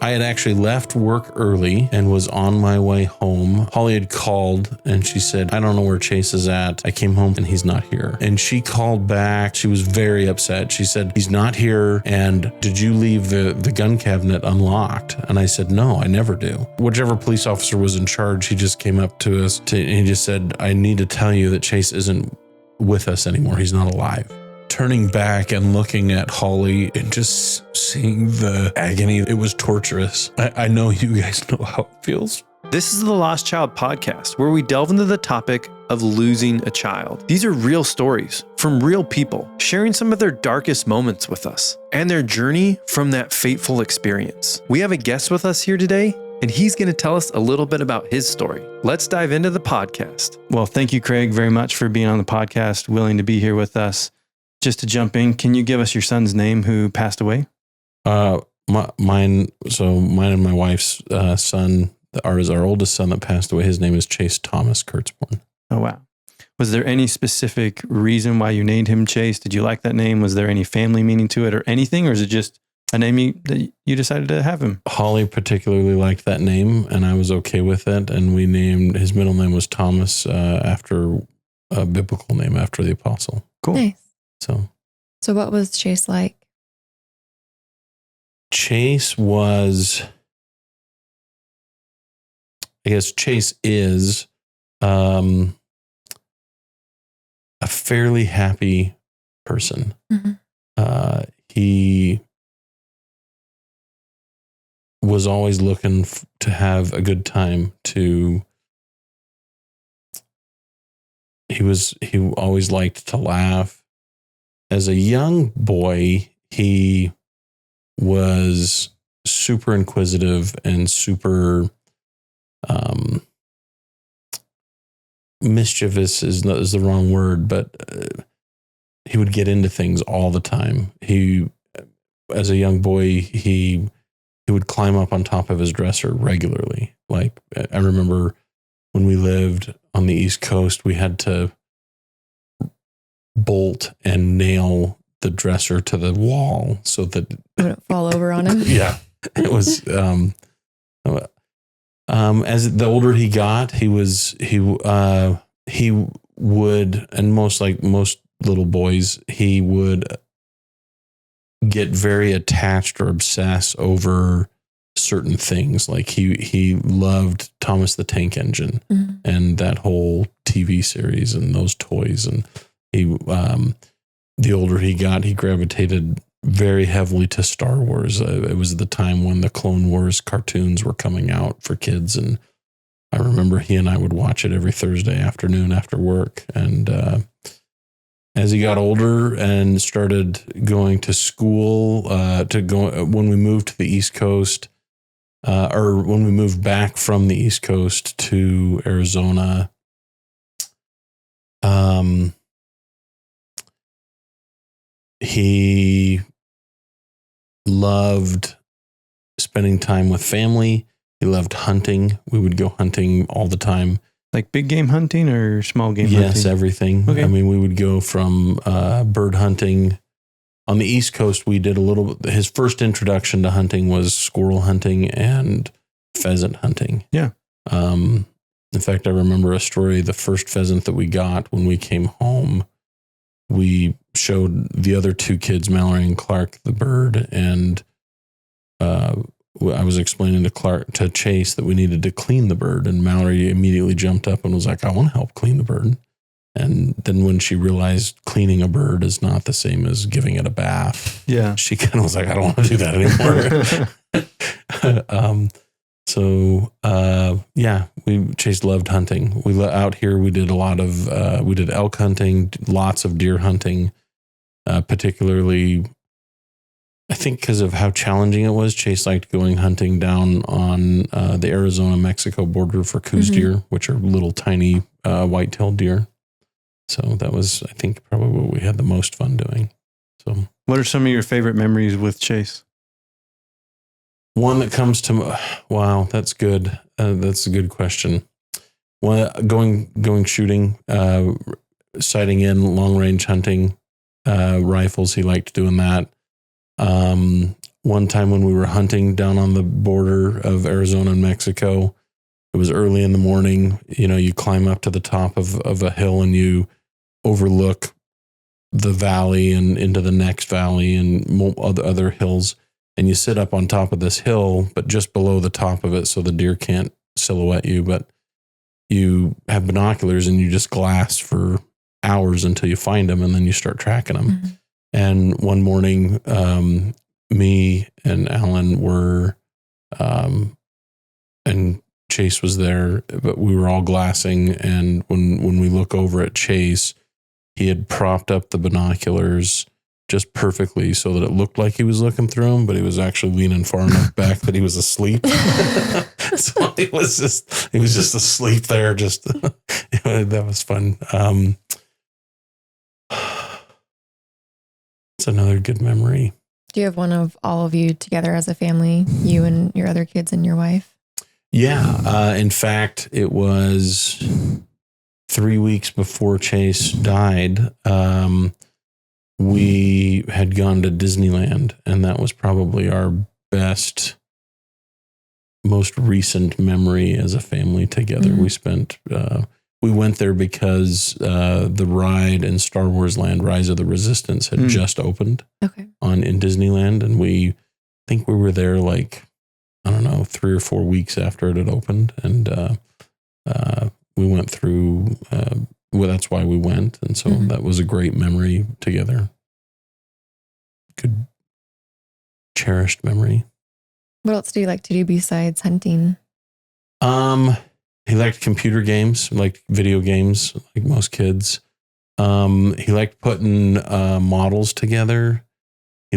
I had actually left work early and was on my way home. Holly had called and she said, I don't know where Chase is at. I came home and he's not here. And she called back. She was very upset. She said, he's not here. And did you leave the gun cabinet unlocked? And I said, no, I never do. Whichever police officer was in charge, he just came up to us and he just said, I need to tell you that Chase isn't with us anymore. He's not alive. Turning back and looking at Holly and just seeing the agony, it was torturous. I know you guys know how it feels. This is the Lost Child podcast, where we delve into the topic of losing a child. These are real stories from real people, sharing some of their darkest moments with us and their journey from that fateful experience. We have a guest with us here today, and he's going to tell us a little bit about his story. Let's dive into the podcast. Well, thank you, Craig, very much for being on the podcast, willing to be here with us. Just to jump in, can you give us your son's name who passed away? Mine and my wife's son, our oldest son that passed away, his name is Chase Thomas Kurtzborn. Oh, wow. Was there any specific reason why you named him Chase? Did you like that name? Was there any family meaning to it or anything? Or is it just a name that you decided to have him? Holly particularly liked that name and I was okay with it. And we named, his middle name was Thomas after a biblical name after the apostle. Cool. Nice. So what was Chase like? Chase was, I guess Chase is a fairly happy person. Mm-hmm. He was always looking to have a good time. He always liked to laugh. As a young boy, he was super inquisitive and super mischievous is the wrong word, but he would get into things all the time. As a young boy, he would climb up on top of his dresser regularly. Like I remember when we lived on the East Coast, we had to bolt and nail the dresser to the wall so that it wouldn't fall over on him. Yeah, it was. As the older he got, he would, and most little boys, he would get very attached or obsess over certain things. Like he loved Thomas the Tank Engine and that whole TV series and those toys. And the older he got, he gravitated very heavily to Star Wars. It was the time when the Clone Wars cartoons were coming out for kids. And I remember he and I would watch it every Thursday afternoon after work. And as he got older and started going to school, when we moved to the East Coast, or when we moved back from the East Coast to Arizona, he loved spending time with family. He loved hunting. We would go hunting all the time. Like big game hunting or small game hunting? Yes, everything. Okay. I mean, we would go from bird hunting. On the East Coast, we did his first introduction to hunting was squirrel hunting and pheasant hunting. Yeah. In fact, I remember a story, the first pheasant that we got when we came home, we showed the other two kids, Mallory and Clark, the bird. And I was explaining to Chase that we needed to clean the bird. And Mallory immediately jumped up and was like, I want to help clean the bird. And then when she realized cleaning a bird is not the same as giving it a bath, she kind of was like, I don't want to do that anymore. Chase loved hunting. Out here, we did a lot of, we did elk hunting, lots of deer hunting, particularly, I think because of how challenging it was. Chase liked going hunting down on the Arizona-Mexico border for Coues deer, which are little tiny white-tailed deer. So that was, I think, probably what we had the most fun doing. So, what are some of your favorite memories with Chase? One that comes to, wow, that's good. That's a good question. Going shooting, sighting in, long range hunting, rifles. He liked doing that. One one time when we were hunting down on the border of Arizona and Mexico. It was early in the morning. You climb up to the top of a hill and you overlook the valley and into the next valley and other hills. And you sit up on top of this hill, but just below the top of it so the deer can't silhouette you. But you have binoculars and you just glass for hours until you find them, and then you start tracking them. Mm-hmm. And one morning, me and Alan were, and Chase was there, but we were all glassing. And when we look over at Chase, he had propped up the binoculars just perfectly so that it looked like he was looking through them, but he was actually leaning far enough back that he was asleep. So he was just asleep there. That was fun. It's another good memory. Do you have one of all of you together as a family, you and your other kids and your wife? Yeah. In fact, it was 3 weeks before Chase died. We had gone to Disneyland, and that was probably our most recent memory as a family together. Mm-hmm. We went there because the ride in Star Wars Land, Rise of the Resistance, had just opened in Disneyland. And I think we were there 3 or 4 weeks after it had opened. And we went through, that's why we went. And so that was a great memory together. Good, cherished memory. What else do you like to do besides hunting? He liked computer games, liked video games, like most kids. He liked putting models together. He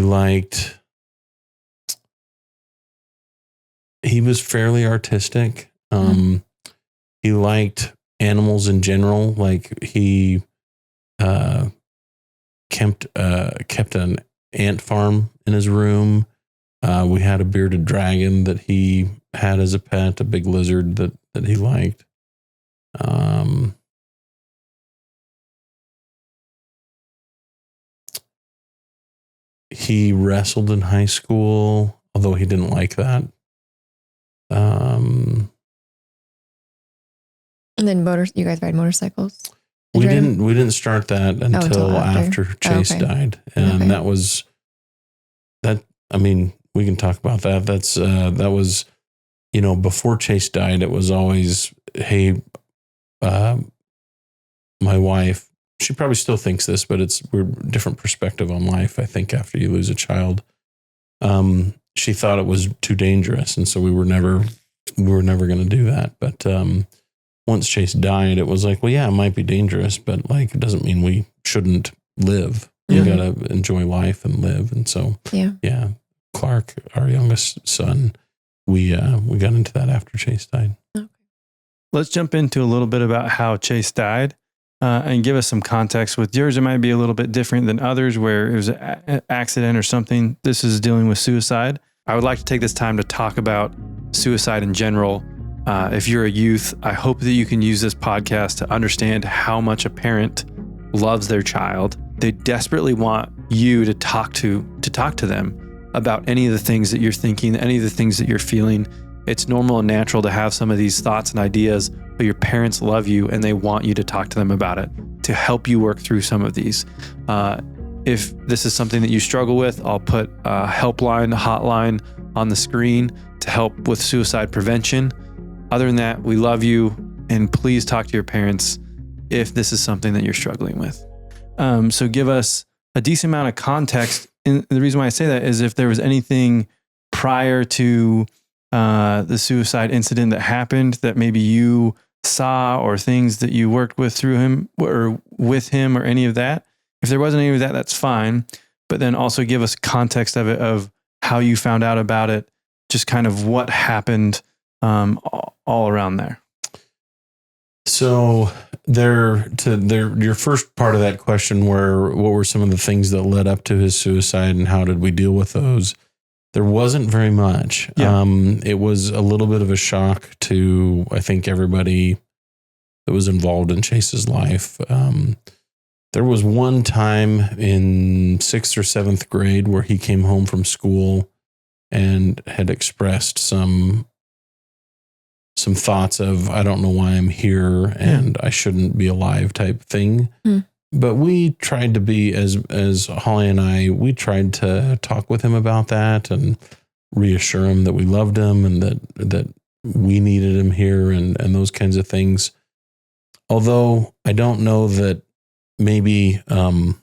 was fairly artistic. He liked animals in general. Like he kept an ant farm in his room. We had a bearded dragon that he had as a pet, a big lizard that he liked. He wrestled in high school, although he didn't like that. And then you guys ride motorcycles? We didn't start that until after Chase died. And that was that. I mean, we can talk about that. That was, before Chase died, it was always, hey, my wife, she probably still thinks this, but we're different perspective on life. I think after you lose a child, she thought it was too dangerous. And so we were never going to do that. But, once Chase died, it was like, well, yeah, it might be dangerous, but it doesn't mean we shouldn't live. You got to enjoy life and live. And so, yeah, Clark, our youngest son, we got into that after Chase died. Okay. Let's jump into a little bit about how Chase died and give us some context. With yours, it might be a little bit different than others where it was an accident or something. This is dealing with suicide. I would like to take this time to talk about suicide in general. If you're a youth, I hope that you can use this podcast to understand how much a parent loves their child. They desperately want you to talk to them about any of the things that you're thinking, any of the things that you're feeling. It's normal and natural to have some of these thoughts and ideas, but your parents love you and they want you to talk to them about it, to help you work through some of these. If this is something that you struggle with, I'll put a helpline, a hotline on the screen to help with suicide prevention. Other than that, we love you, and please talk to your parents if this is something that you're struggling with. So give us a decent amount of context. And the reason why I say that is if there was anything prior to the suicide incident that happened that maybe you saw, or things that you worked with through him or with him or any of that. If there wasn't any of that, that's fine. But then also give us context of it, of how you found out about it, just kind of what happened all around there. So your first part of that question, what were some of the things that led up to his suicide and how did we deal with those? There wasn't very much. Yeah. It was a little bit of a shock to, I think, everybody that was involved in Chase's life. There was one time in 6th or 7th grade where he came home from school and had expressed some thoughts of, I don't know why I'm here and I shouldn't be alive type thing. But we tried to be, as Holly and I, we tried to talk with him about that and reassure him that we loved him and that we needed him here and those kinds of things. Although I don't know that maybe, well,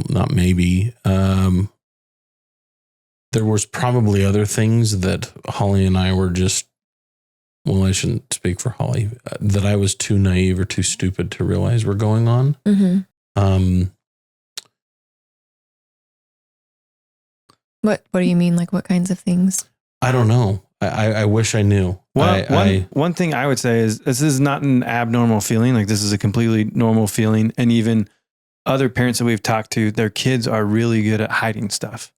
not maybe, there was probably other things that Holly and I were just, well, I shouldn't speak for Holly, that I was too naive or too stupid to realize were going on. What do you mean? Like what kinds of things? I don't know. I wish I knew. One thing I would say is this is not an abnormal feeling. Like this is a completely normal feeling. And even other parents that we've talked to, their kids are really good at hiding stuff.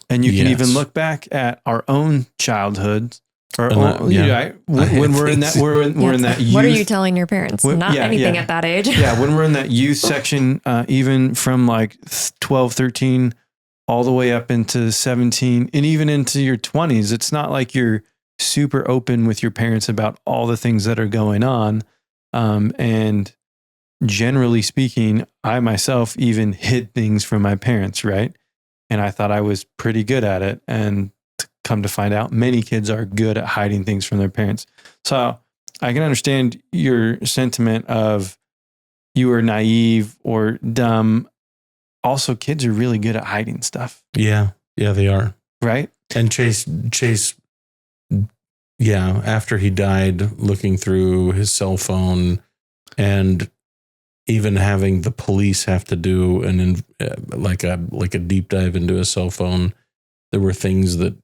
And you can even look back at our own childhoods, when we're in that, we're in that youth. What are you telling your parents? Not anything at that age. When we're in that youth section, even from like 12, 13, all the way up into 17 and even into your 20s, it's not like you're super open with your parents about all the things that are going on. And generally speaking, I myself even hid things from my parents, right? And I thought I was pretty good at it. And come to find out, many kids are good at hiding things from their parents. So I can understand your sentiment of you were naive or dumb. Also, kids are really good at hiding stuff. Yeah, they are. Right? And Chase, after he died, looking through his cell phone and even having the police have to do like a deep dive into his cell phone, there were things that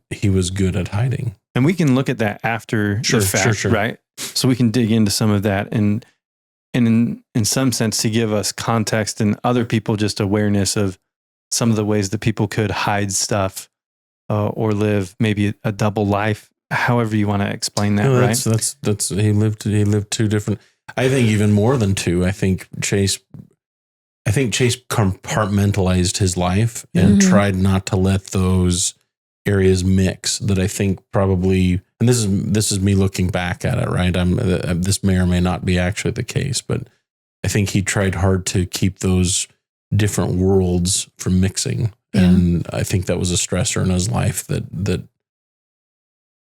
he was good at hiding. And we can look at that after the fact, right? So we can dig into some of that and in some sense to give us context and other people just awareness of some of the ways that people could hide stuff or live maybe a double life, however you want to explain that, right? That's he lived two different, I think even more than two. I think Chase compartmentalized his life and tried not to let those areas mix. That I think probably, and this is me looking back at it, right? This may or may not be actually the case, but I think he tried hard to keep those different worlds from mixing. Yeah. And I think that was a stressor in his life that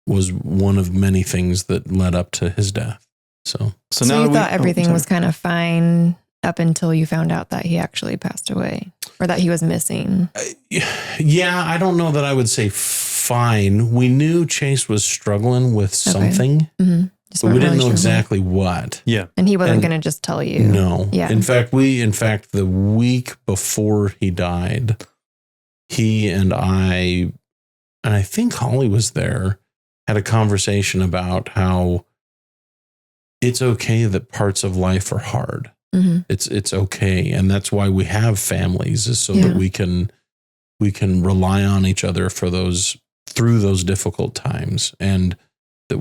was one of many things that led up to his death. So now you thought everything was kind of fine up until you found out that he actually passed away or that he was missing. Yeah, I don't know that I would say fine. We knew Chase was struggling with something, but we didn't know exactly what. Yeah. And he wasn't going to just tell you. No. Yeah. In fact, the week before he died, he and I think Holly was there, had a conversation about how it's okay that parts of life are hard. It's okay. And that's why we have families, is so that we can rely on each other through those difficult times. And that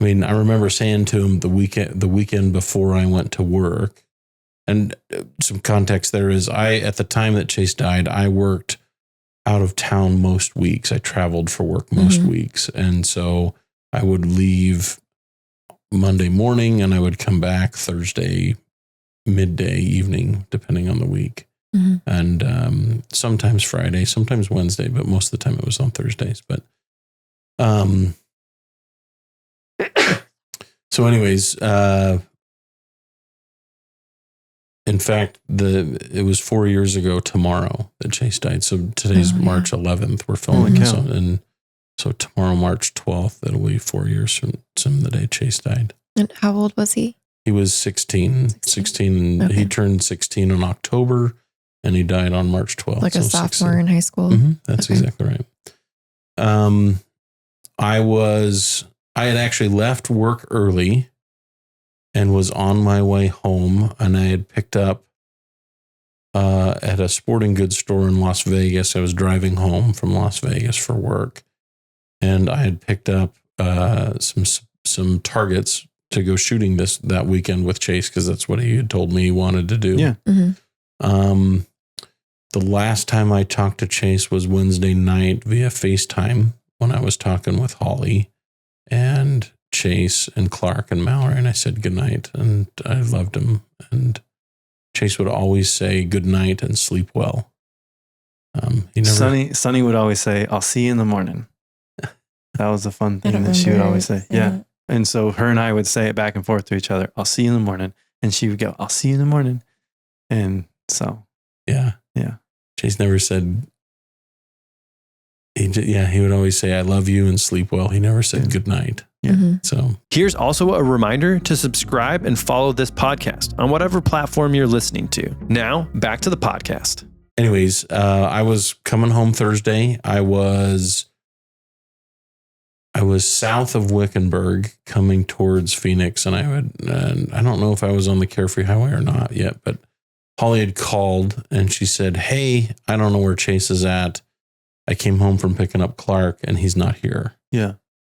I remember saying to him the weekend before I went to work, and some context there is at the time that Chase died, I worked out of town most weeks. I traveled for work most weeks. And so I would leave Monday morning and I would come back Thursday midday, evening, depending on the week. And sometimes Friday, sometimes Wednesday, but most of the time it was on Thursdays. But so anyways, in fact, it was 4 years ago tomorrow that Chase died. So today's March 11th. We're filming this and so tomorrow, March 12th, it'll be 4 years from the day Chase died. And how old was he? He was 16. And he turned 16 in October and he died on March 12th. Like a sophomore in high school? That's exactly right. I had actually left work early and was on my way home, and I had picked up at a sporting goods store in Las Vegas. I was driving home from Las Vegas for work, and I had picked up some targets to go shooting that weekend with Chase, because that's what he had told me he wanted to do. Yeah. The last time I talked to Chase was Wednesday night via FaceTime when I was talking with Holly and Chase and Clark and Mallory, and I said goodnight, and I loved him. And Chase would always say good night and sleep well. He never. Sonny would always say, "I'll see you in the morning." That was a fun thing that she would always say. Yeah. And so her and I would say it back and forth to each other. "I'll see you in the morning," and she would go, "I'll see you in the morning." And so, yeah. Chase never said. He would always say, "I love you" and sleep well. He never said good night. Yeah. Mm-hmm. So here's also a reminder to subscribe and follow this podcast on whatever platform you're listening to. Now back to the podcast. anyways, I was coming home Thursday. I was south of Wickenburg coming towards Phoenix, and I don't know if I was on the Carefree Highway or not yet, but Holly had called and she said, "Hey, I don't know where Chase is at. I came home from picking up Clark and he's not here." Yeah.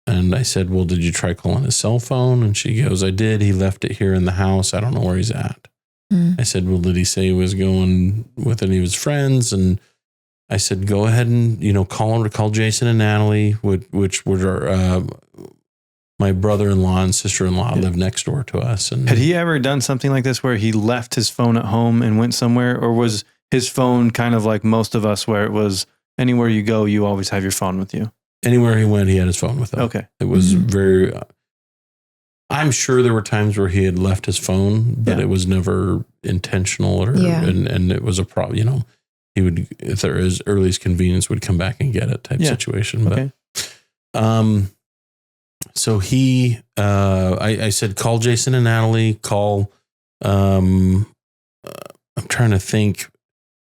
And I said, "Well, did you try calling his cell phone?" And she goes, "I did. He left it here in the house. I don't know where he's at." I said, "Well, did he say he was going with any of his friends?" And I said, "Go ahead and, call Jason and Natalie, which were my brother-in-law and sister-in-law live next door to us." And had he ever done something like this where he left his phone at home and went somewhere? Or was his phone kind of like most of us, where it was anywhere you go, you always have your phone with you? Anywhere he went, he had his phone with him. Okay. It was very, I'm sure there were times where he had left his phone, but it was never intentional and it was a problem, he would, if there is earliest convenience, would come back and get it type situation. Okay. But, so I said, call Jason and Natalie, I'm trying to think.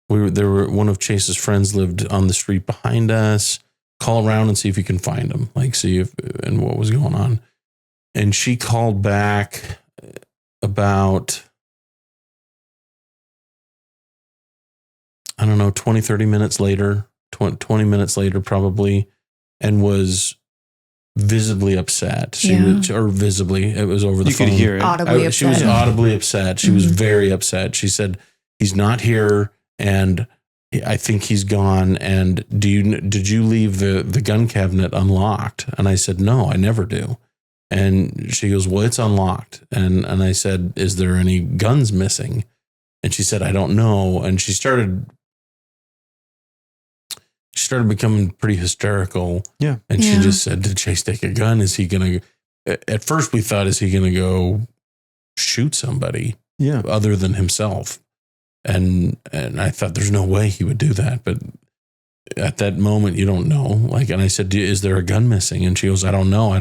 One of Chase's friends lived on the street behind us. Call around and see if you can find him, and what was going on. And she called back about, I don't know, 20, 30 minutes later, 20 minutes later, probably, and was visibly upset. Visibly, it was over the phone. You could hear it. Audibly She was audibly upset. She was very upset. She said, "He's not here, and I think he's gone. And did you leave the gun cabinet unlocked?" And I said, "No, I never do." And she goes, "Well, it's unlocked." And I said, "Is there any guns missing?" And she said, "I don't know." And she started becoming pretty hysterical. Yeah. And she just said, "Did Chase take a gun? Is he going to," at first we thought, is he going to go shoot somebody other than himself? And I thought there's no way he would do that. But at that moment, you don't know. And I said, "Is there a gun missing?" And she goes, I don't know.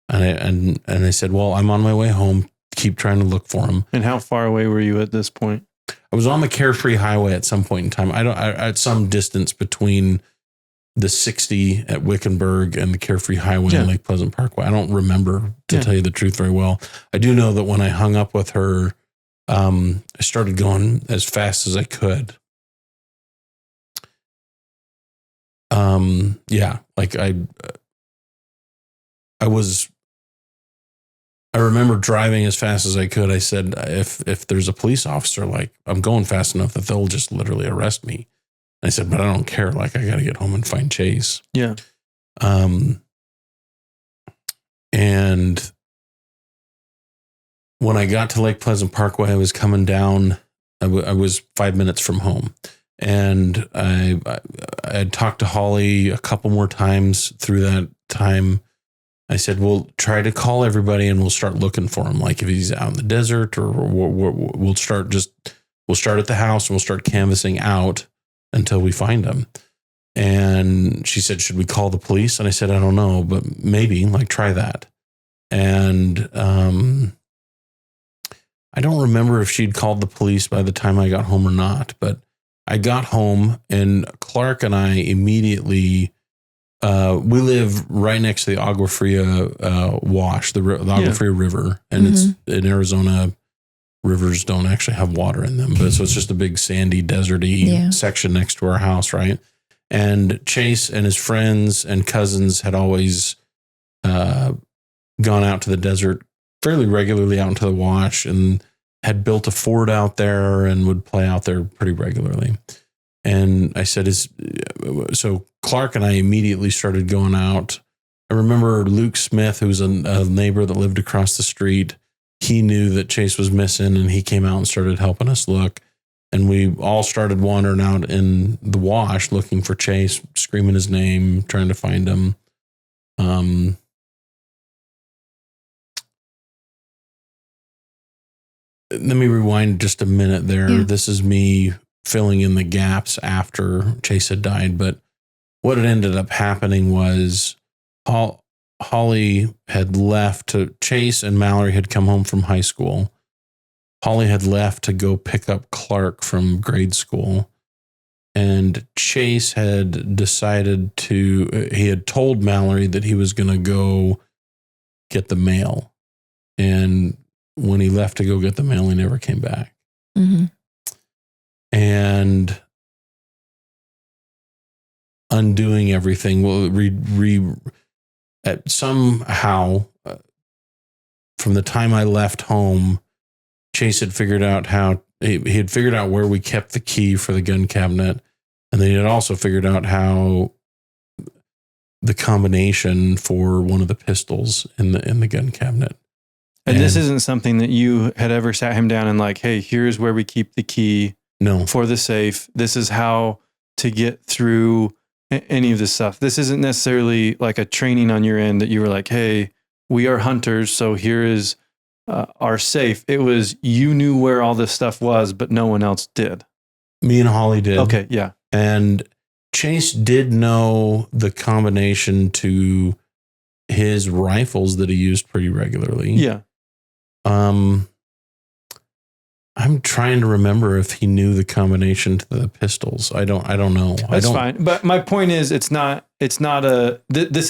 And I said, "Well, I'm on my way home. Keep trying to look for him." And how far away were you at this point? I was on the Carefree Highway at some point in time. At some distance between the 60 at Wickenburg and the Carefree Highway and Lake Pleasant Parkway. I don't remember, to tell you the truth, very well. I do know that when I hung up with her, I started going as fast as I could. I remember driving as fast as I could. I said, if there's a police officer, I'm going fast enough that they'll just literally arrest me. And I said, but I don't care. I got to get home and find Chase. Yeah. And when I got to Lake Pleasant Parkway, I was coming down. I was 5 minutes from home. And I had talked to Holly a couple more times through that time. I said, "We'll try to call everybody and we'll start looking for him. If he's out in the desert, or we'll start at the house and we'll start canvassing out until we find him." And she said, "Should we call the police?" And I said, "I don't know, but maybe try that." And, I don't remember if she'd called the police by the time I got home or not, but I got home and Clark and I immediately, we live right next to the Agua Fria wash, the Agua Fria River. And it's in Arizona, rivers don't actually have water in them, but so it's just a big sandy, deserty section next to our house, right? And Chase and his friends and cousins had always gone out to the desert fairly regularly, out into the wash. And had built a fort out there and would play out there pretty regularly. And I said, so Clark and I immediately started going out. I remember Luke Smith, who was a neighbor that lived across the street. He knew that Chase was missing, and he came out and started helping us look. And we all started wandering out in the wash looking for Chase, screaming his name, trying to find him. Let me rewind just a minute there. Yeah. This is me filling in the gaps after Chase had died. But what had ended up happening was Holly had left Chase and Mallory had come home from high school. Holly had left to go pick up Clark from grade school. And Chase had decided he had told Mallory that he was going to go get the mail. And when he left to go get the mail, he never came back. Mm-hmm. And undoing everything, somehow, from the time I left home, Chase had figured out he had figured out where we kept the key for the gun cabinet. And then he had also figured out how the combination for one of the pistols in the gun cabinet. And this isn't something that you had ever sat him down and like, hey, here's where we keep the key for the safe. This is how to get through any of this stuff. This isn't necessarily like a training on your end that you were like, hey, we are hunters, so here is our safe. It was, you knew where all this stuff was, but no one else did. Me and Holly did. Okay, yeah. And Chase did know the combination to his rifles that he used pretty regularly. Yeah. I'm trying to remember if he knew the combination to the pistols. I don't know. That's fine. But my point is, this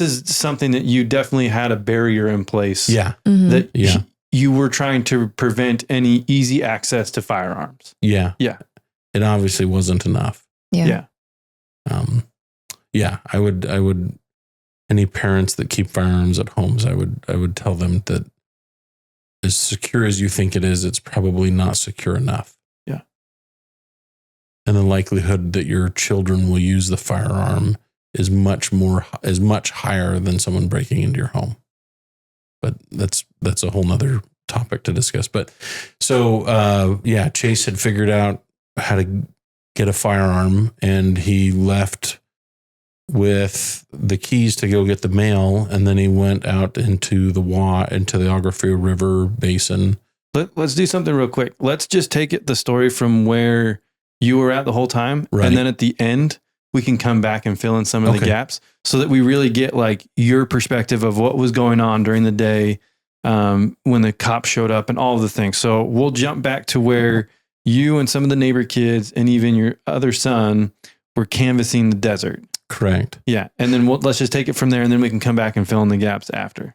is something that you definitely had a barrier in place. Yeah. Mm-hmm. That you were trying to prevent any easy access to firearms. Yeah. Yeah. It obviously wasn't enough. Yeah. Yeah. I would, any parents that keep firearms at homes, I would tell them that as secure as you think it is, it's probably not secure enough. Yeah. And the likelihood that your children will use the firearm is much higher than someone breaking into your home. But that's a whole nother topic to discuss. But so, Chase had figured out how to get a firearm, and he left with the keys to go get the mail, and then he went out into the Agua River basin. Let's do something real quick. Let's just take the story from where you were at the whole time, right. And then at the end, we can come back and fill in some of the gaps so that we really get like your perspective of what was going on during the day when the cops showed up and all of the things. So we'll jump back to where you and some of the neighbor kids and even your other son were canvassing the desert. Correct. Yeah. And then let's just take it from there, and then we can come back and fill in the gaps after.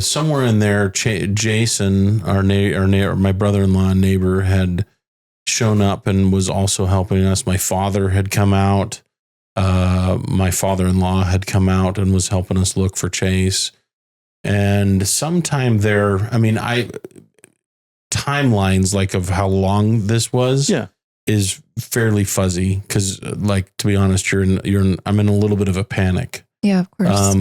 Somewhere in there, Jason, my brother-in-law neighbor, had shown up and was also helping us. My father had come out. My father-in-law had come out and was helping us look for Chase. And sometime there, timelines like of how long this was is fairly fuzzy because, like, to be honest, I'm in a little bit of a panic. Yeah, of course.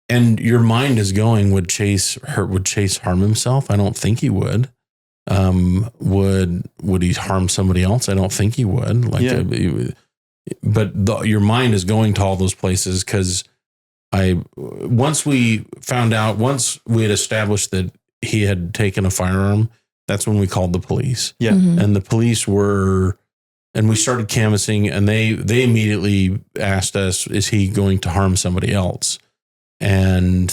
And your mind is going, would Chase harm himself? I don't think he would. Would he harm somebody else? I don't think he would. But your mind is going to all those places because once we had established that he had taken a firearm, that's when we called the police. Yeah. Mm-hmm. And the police and we started canvassing, and they immediately asked us, is he going to harm somebody else? And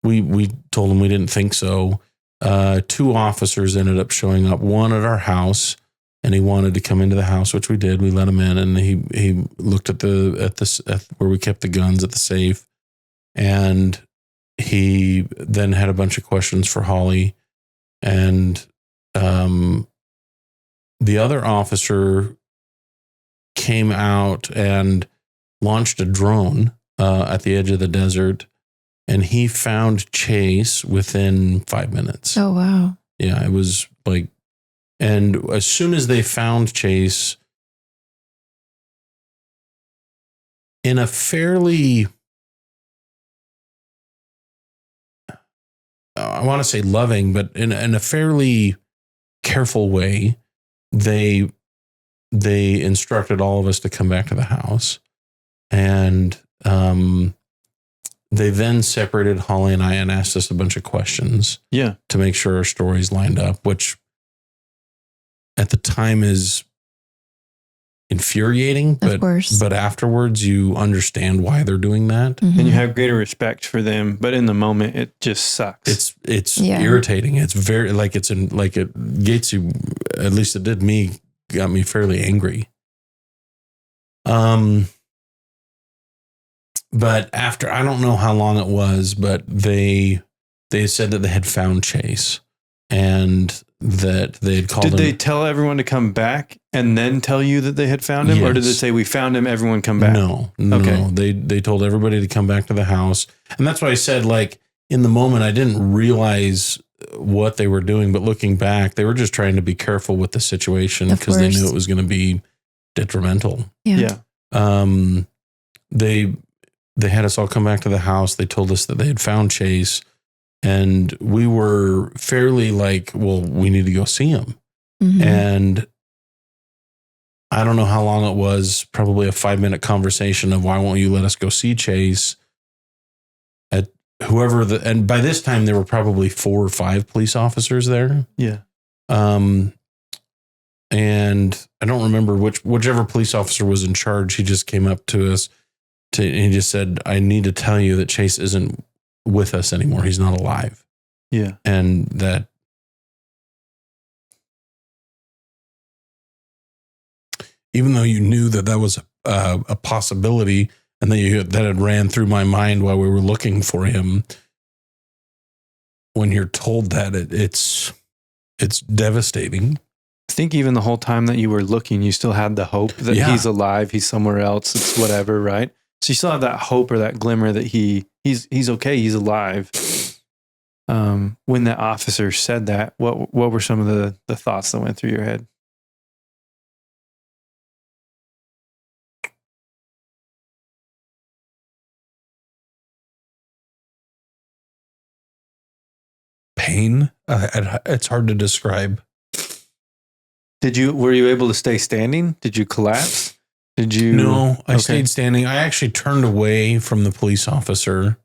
we told them we didn't think so. 2 officers ended up showing up, one at our house, and he wanted to come into the house, which we did. We let him in, and he looked at where we kept the guns at the safe. And he then had a bunch of questions for Holly. And the other officer came out and launched a drone at the edge of the desert and he found Chase within 5 minutes. Oh, wow. Yeah, it was like, and as soon as they found Chase, in a fairly, I want to say loving, but in a fairly careful way, they instructed all of us to come back to the house. And they then separated Holly and I and asked us a bunch of questions. Yeah. To make sure our stories lined up, which at the time is infuriating, Of course. but afterwards you understand why they're doing that. Mhm. And you have greater respect for them, but in the moment it just sucks. It's Yeah. irritating. It's very it gets you, at least it did me, got me fairly angry. But after, I don't know how long it was, but they said that they had found Chase and that they had called Did him. they tell everyone to come back and then tell you that they had found him? Or did they Yes. say, we found him, everyone come back? No. Okay. They told everybody to come back to the house. And that's why I said, like, in the moment, I didn't realize what they were doing, but looking back, they were just trying to be careful with the situation Of because they knew course. it was going to be detrimental. Yeah. They had us all come back to the house. They told us that they had found Chase, and we were fairly like, well, we need to go see him. Mhm. And I don't know how long it was, probably a 5-minute conversation of why won't you let us go see Chase? At and by this time there were probably 4 or 5 police officers there. Yeah. And I don't remember whichever police officer was in charge. He just came up to us and he just said, I need to tell you that Chase isn't with us anymore. He's not alive. Yeah. And that even though you knew that was a possibility and that had ran through my mind while we were looking for him, when you're told that, it's devastating. I think even the whole time that you were looking, you still had the hope that Yeah. he's alive, he's somewhere else, it's whatever, right? So you still have that hope or that glimmer that he's okay, he's alive. When that officer said that, what were some of the thoughts that went through your head? Pain. It's hard to describe. Were you able to stay standing? Did you collapse? Did you? No, I Okay. stayed standing. I actually turned away from the police officer.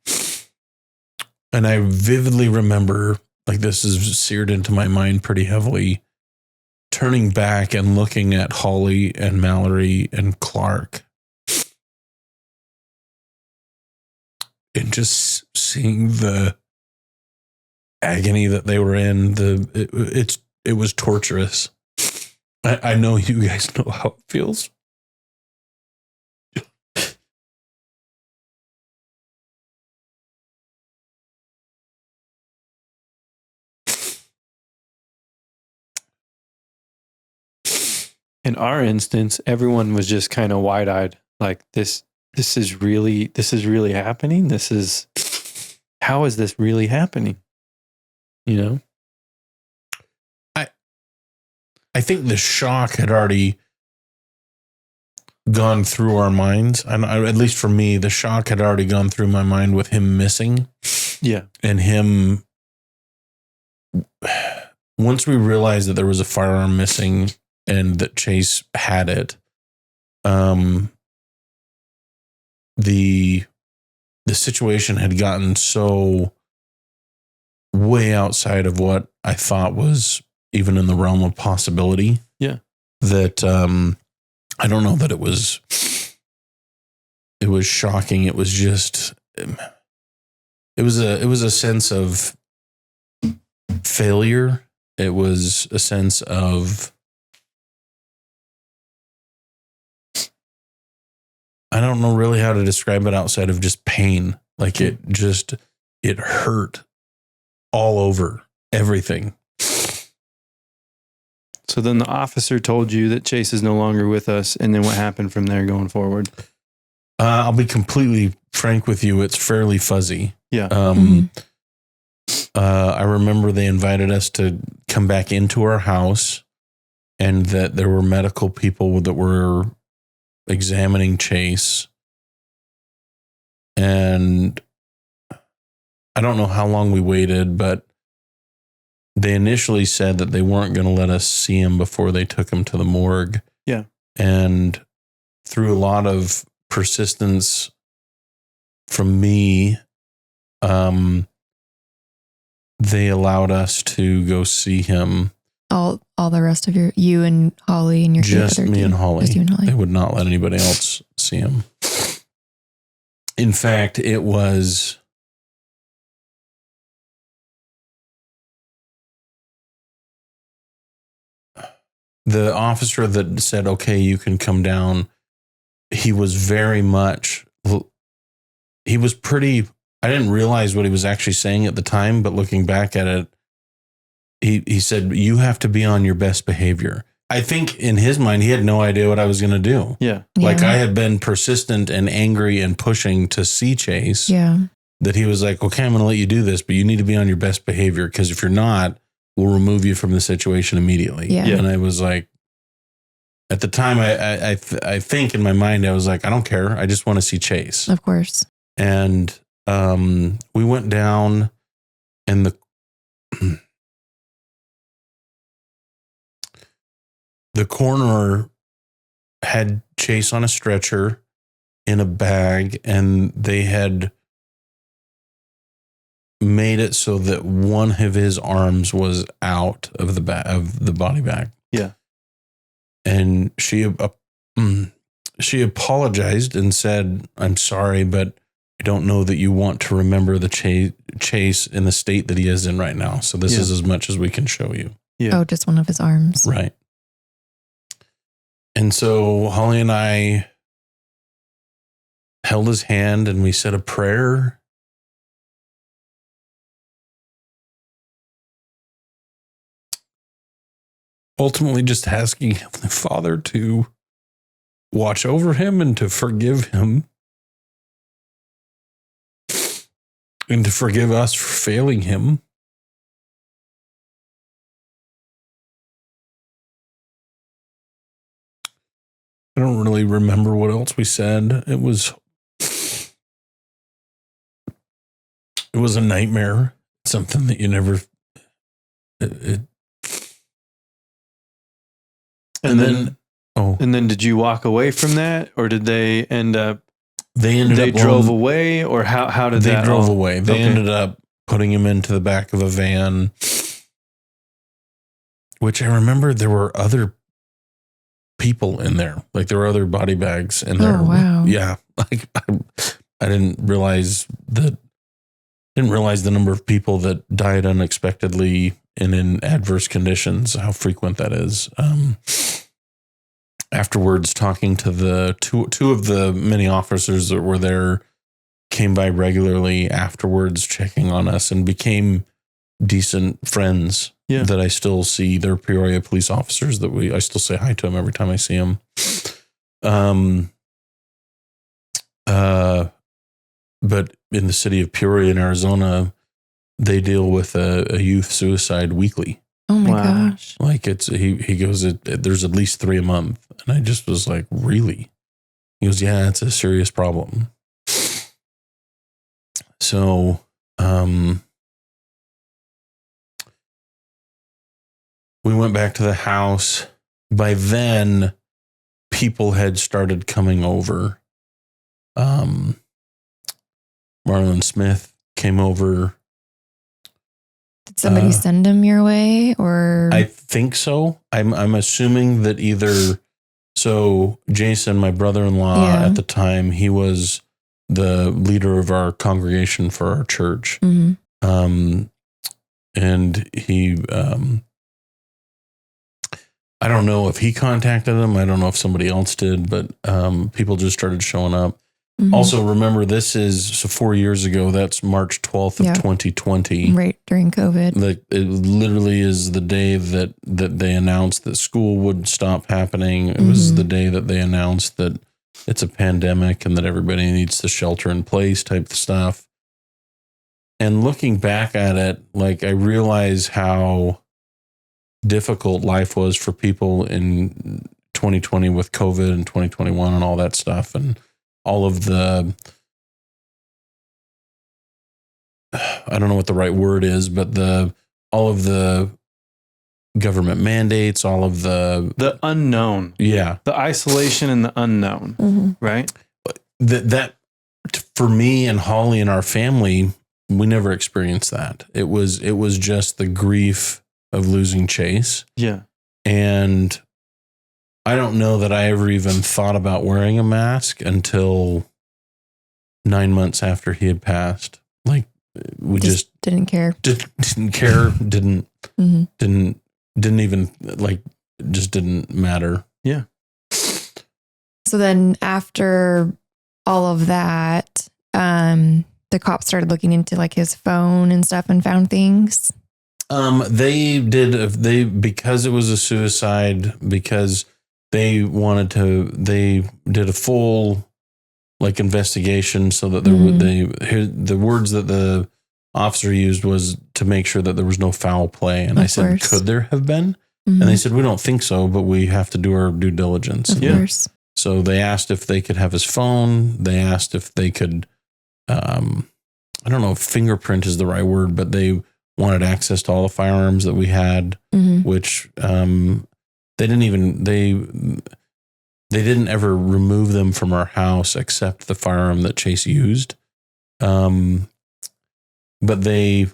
And I vividly remember, like, this is seared into my mind pretty heavily, turning back and looking at Holly and Mallory and Clark. And just seeing the agony that they were in. It was torturous. I know you guys know how it feels. In our instance, everyone was just kind of wide-eyed, like this is really happening. How is this really happening? You know? I think the shock had already gone through our minds. And at least for me, the shock had already gone through my mind with him missing. Yeah. And him, once we realized that there was a firearm missing and that Chase had it, the situation had gotten so way outside of what I thought was even in the realm of possibility. Yeah. That I don't know that it was shocking. It was just it was a sense of failure. It was a sense of, I don't know really how to describe it outside of just pain. Like it hurt all over everything. So then the officer told you that Chase is no longer with us. And then what happened from there going forward? I'll be completely frank with you. It's fairly fuzzy. Yeah. I remember they invited us to come back into our house, and that there were medical people that were examining Chase. And I don't know how long we waited, but they initially said that they weren't going to let us see him before they took him to the morgue. Yeah. And through a lot of persistence from me, they allowed us to go see him. All the rest of you and Holly and your just me and Holly. Just you and Holly. They would not let anybody else see him. In fact, it was the officer that said, "Okay, you can come down." He was very much. He was pretty. I didn't realize what he was actually saying at the time, but looking back at it, he said, "You have to be on your best behavior." I think in his mind, he had no idea what I was going to do. Yeah. Like I had been persistent and angry and pushing to see Chase. Yeah. That he was like, "Okay, I'm going to let you do this, but you need to be on your best behavior, because if you're not, we'll remove you from the situation immediately." Yeah. And I was like, at the time, I think in my mind, I was like, I don't care. I just want to see Chase. Of course. And we went down, and the coroner had Chase on a stretcher in a bag, and they had made it so that one of his arms was out of the body bag. Yeah. And she apologized and said, "I'm sorry, but I don't know that you want to remember the Chase in the state that he is in right now. So this is as much as we can show you." Yeah. Oh, just one of his arms. Right. And so Holly and I held his hand, and we said a prayer. Ultimately, just asking Heavenly Father to watch over him and to forgive him, and to forgive us for failing him. I don't really remember what else we said. It was a nightmare. Something that you never. And then did you walk away from that, or did they end up? They drove away, or how did they that? They drove away. They ended up putting him into the back of a van, which I remember there were other people in there. Like there were other body bags in there. Oh, wow. Yeah. Like I didn't realize the number of people that died unexpectedly and in adverse conditions, how frequent that is. Afterwards, talking to the two of the many officers that were there, came by regularly afterwards, checking on us, and became decent friends. Yeah. That I still see. They're Peoria police officers that I still say hi to them every time I see them. But in the city of Peoria in Arizona, they deal with a youth suicide weekly. Oh my gosh. Like he goes, there's at least 3 a month. And I just was like, really? He goes, yeah, it's a serious problem. So, we went back to the house. By then, people had started coming over. Marlon Smith came over. Did somebody send him your way, or? I think so. I'm assuming that either. So Jason, my brother-in-law at the time, he was the leader of our congregation for our church. Mm-hmm. And he, I don't know if he contacted him. I don't know if somebody else did, but people just started showing up. Mm-hmm. Also, remember, this is 4 years ago. That's March 12th of 2020. Right during COVID. Like it literally is the day that they announced that school would stop happening. It was the day that they announced that it's a pandemic and that everybody needs to shelter in place type of stuff. And looking back at it, like I realize how difficult life was for people in 2020 with COVID and 2021 and all that stuff. And all of the, I don't know what the right word is, but all of the government mandates, all of the unknown. Yeah. The isolation and the unknown, right? That for me and Holly and our family, we never experienced that. It was just the grief of losing Chase. Yeah. And I don't know that I ever even thought about wearing a mask until 9 months after he had passed. Like we just didn't care. Didn't care. Didn't even like, just didn't matter. Yeah. So then after all of that, the cops started looking into like his phone and stuff and found things. They because it was a suicide, because they did a full like investigation so that the words that the officer used was to make sure that there was no foul play. And I said, could there have been? And they said, we don't think so, but we have to do our due diligence. Of course. So they asked if they could have his phone. They asked if they could, I don't know if fingerprint is the right word, but they wanted access to all the firearms that we had, which they didn't ever remove them from our house except the firearm that Chase used. But I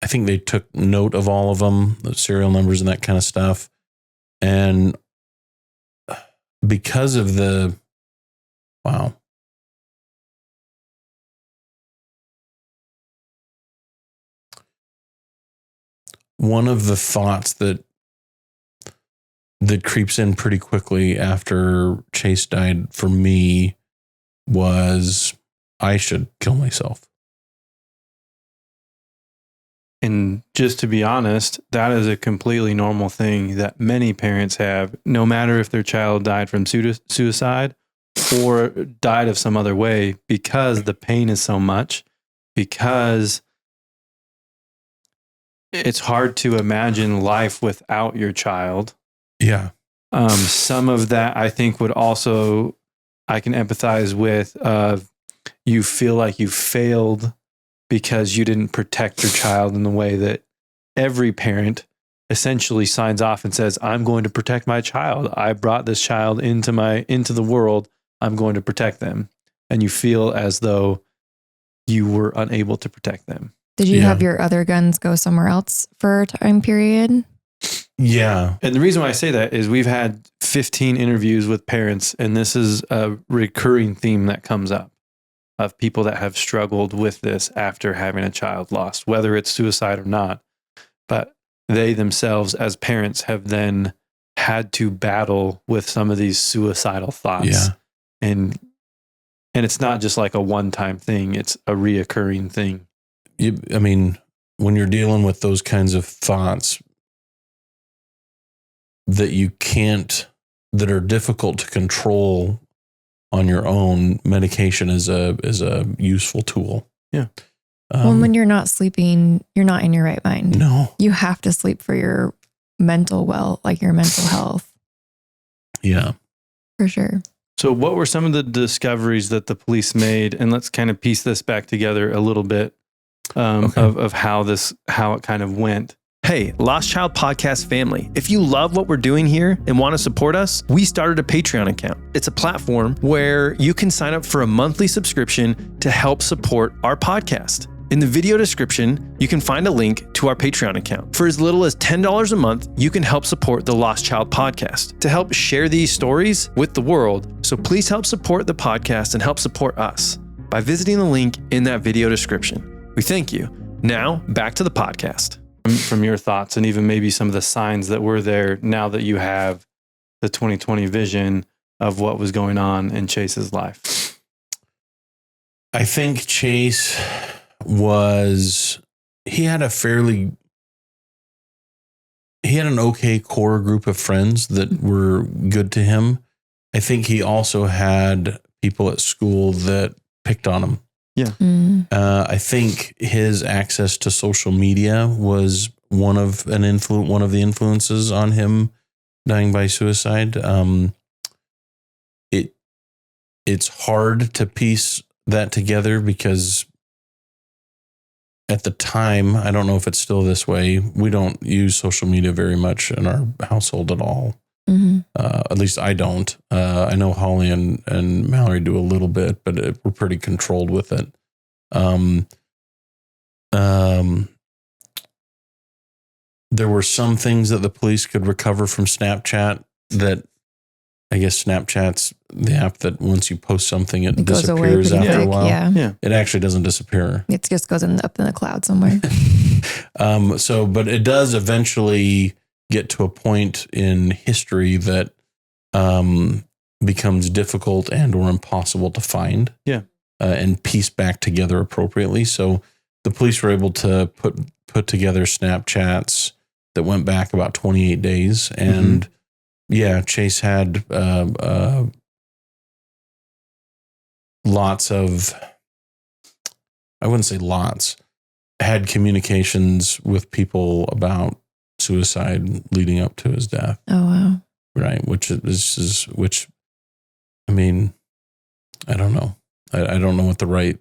think they took note of all of them, the serial numbers and that kind of stuff. And because of one of the thoughts that creeps in pretty quickly after Chase died for me was I should kill myself. And just to be honest, that is a completely normal thing that many parents have, no matter if their child died from suicide or died of some other way, because the pain is so much, because it's hard to imagine life without your child. Yeah. Some of that I think would also, I can empathize with, you feel like you failed because you didn't protect your child in the way that every parent essentially signs off and says, I'm going to protect my child. I brought this child into the world. I'm going to protect them. And you feel as though you were unable to protect them. Did you have your other guns go somewhere else for a time period? Yeah. And the reason why I say that is we've had 15 interviews with parents, and this is a recurring theme that comes up of people that have struggled with this after having a child lost, whether it's suicide or not. But they themselves as parents have then had to battle with some of these suicidal thoughts. Yeah. And it's not just like a one-time thing, it's a reoccurring thing. I mean, when you're dealing with those kinds of thoughts that are difficult to control on your own, medication is a useful tool. Yeah. Well, when you're not sleeping, you're not in your right mind. No. You have to sleep for your mental health. Yeah. For sure. So what were some of the discoveries that the police made? And let's kind of piece this back together a little bit of how it kind of went. Hey, Lost Child Podcast family. If you love what we're doing here and want to support us, we started a Patreon account. It's a platform where you can sign up for a monthly subscription to help support our podcast. In the video description, you can find a link to our Patreon account. For as little as $10 a month, you can help support the Lost Child Podcast to help share these stories with the world. So please help support the podcast and help support us by visiting the link in that video description. We thank you. Now, back to the podcast. From your thoughts and even maybe some of the signs that were there now that you have the 2020 vision of what was going on in Chase's life. I think Chase he had an okay core group of friends that were good to him. I think he also had people at school that picked on him. Yeah. I think his access to social media was one of the influences on him dying by suicide. It's hard to piece that together because at the time, I don't know if it's still this way, we don't use social media very much in our household at all. At least I don't. I know Holly and Mallory do a little bit, but we're pretty controlled with it. There were some things that the police could recover from Snapchat that I guess Snapchat's the app that once you post something, it goes away disappears pretty after a quick, while. yeah. It actually doesn't disappear. It just goes up in the cloud somewhere. But it does eventually get to a point in history that becomes difficult and or impossible to find. Yeah. And piece back together appropriately. So the police were able to put together Snapchats that went back about 28 days. And yeah, Chase had lots of, I wouldn't say lots, had communications with people about suicide leading up to his death. Oh, wow. Right. Which I mean, I don't know. I don't know what the right,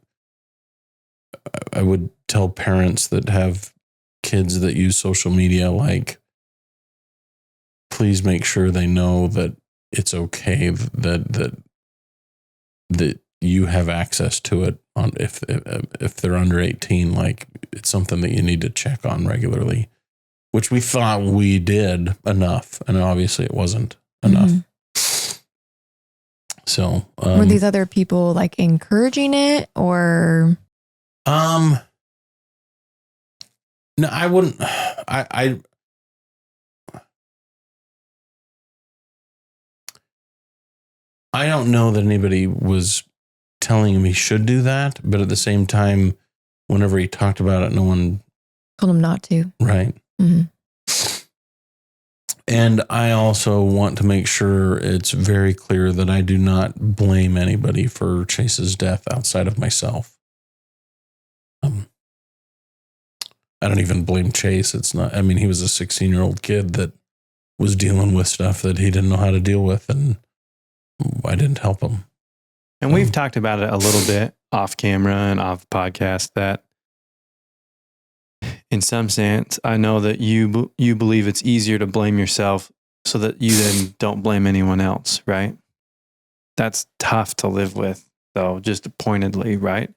I would tell parents that have kids that use social media, like, please make sure they know that it's okay that you have access to it on if they're under 18, like it's something that you need to check on regularly, which we thought we did enough, and obviously it wasn't enough. So were these other people like encouraging it or? No, I wouldn't. I don't know that anybody was telling him he should do that, but at the same time, whenever he talked about it, no one told him not to. Right. And I also want to make sure it's very clear that I do not blame anybody for Chase's death outside of myself. I don't even blame Chase. It's not, I mean, he was a 16-year-old kid that was dealing with stuff that he didn't know how to deal with, and I didn't help him. And we've talked about it a little bit off camera and off the podcast that in some sense, I know that you believe it's easier to blame yourself so that you then don't blame anyone else, right? That's tough to live with, though, just pointedly, right?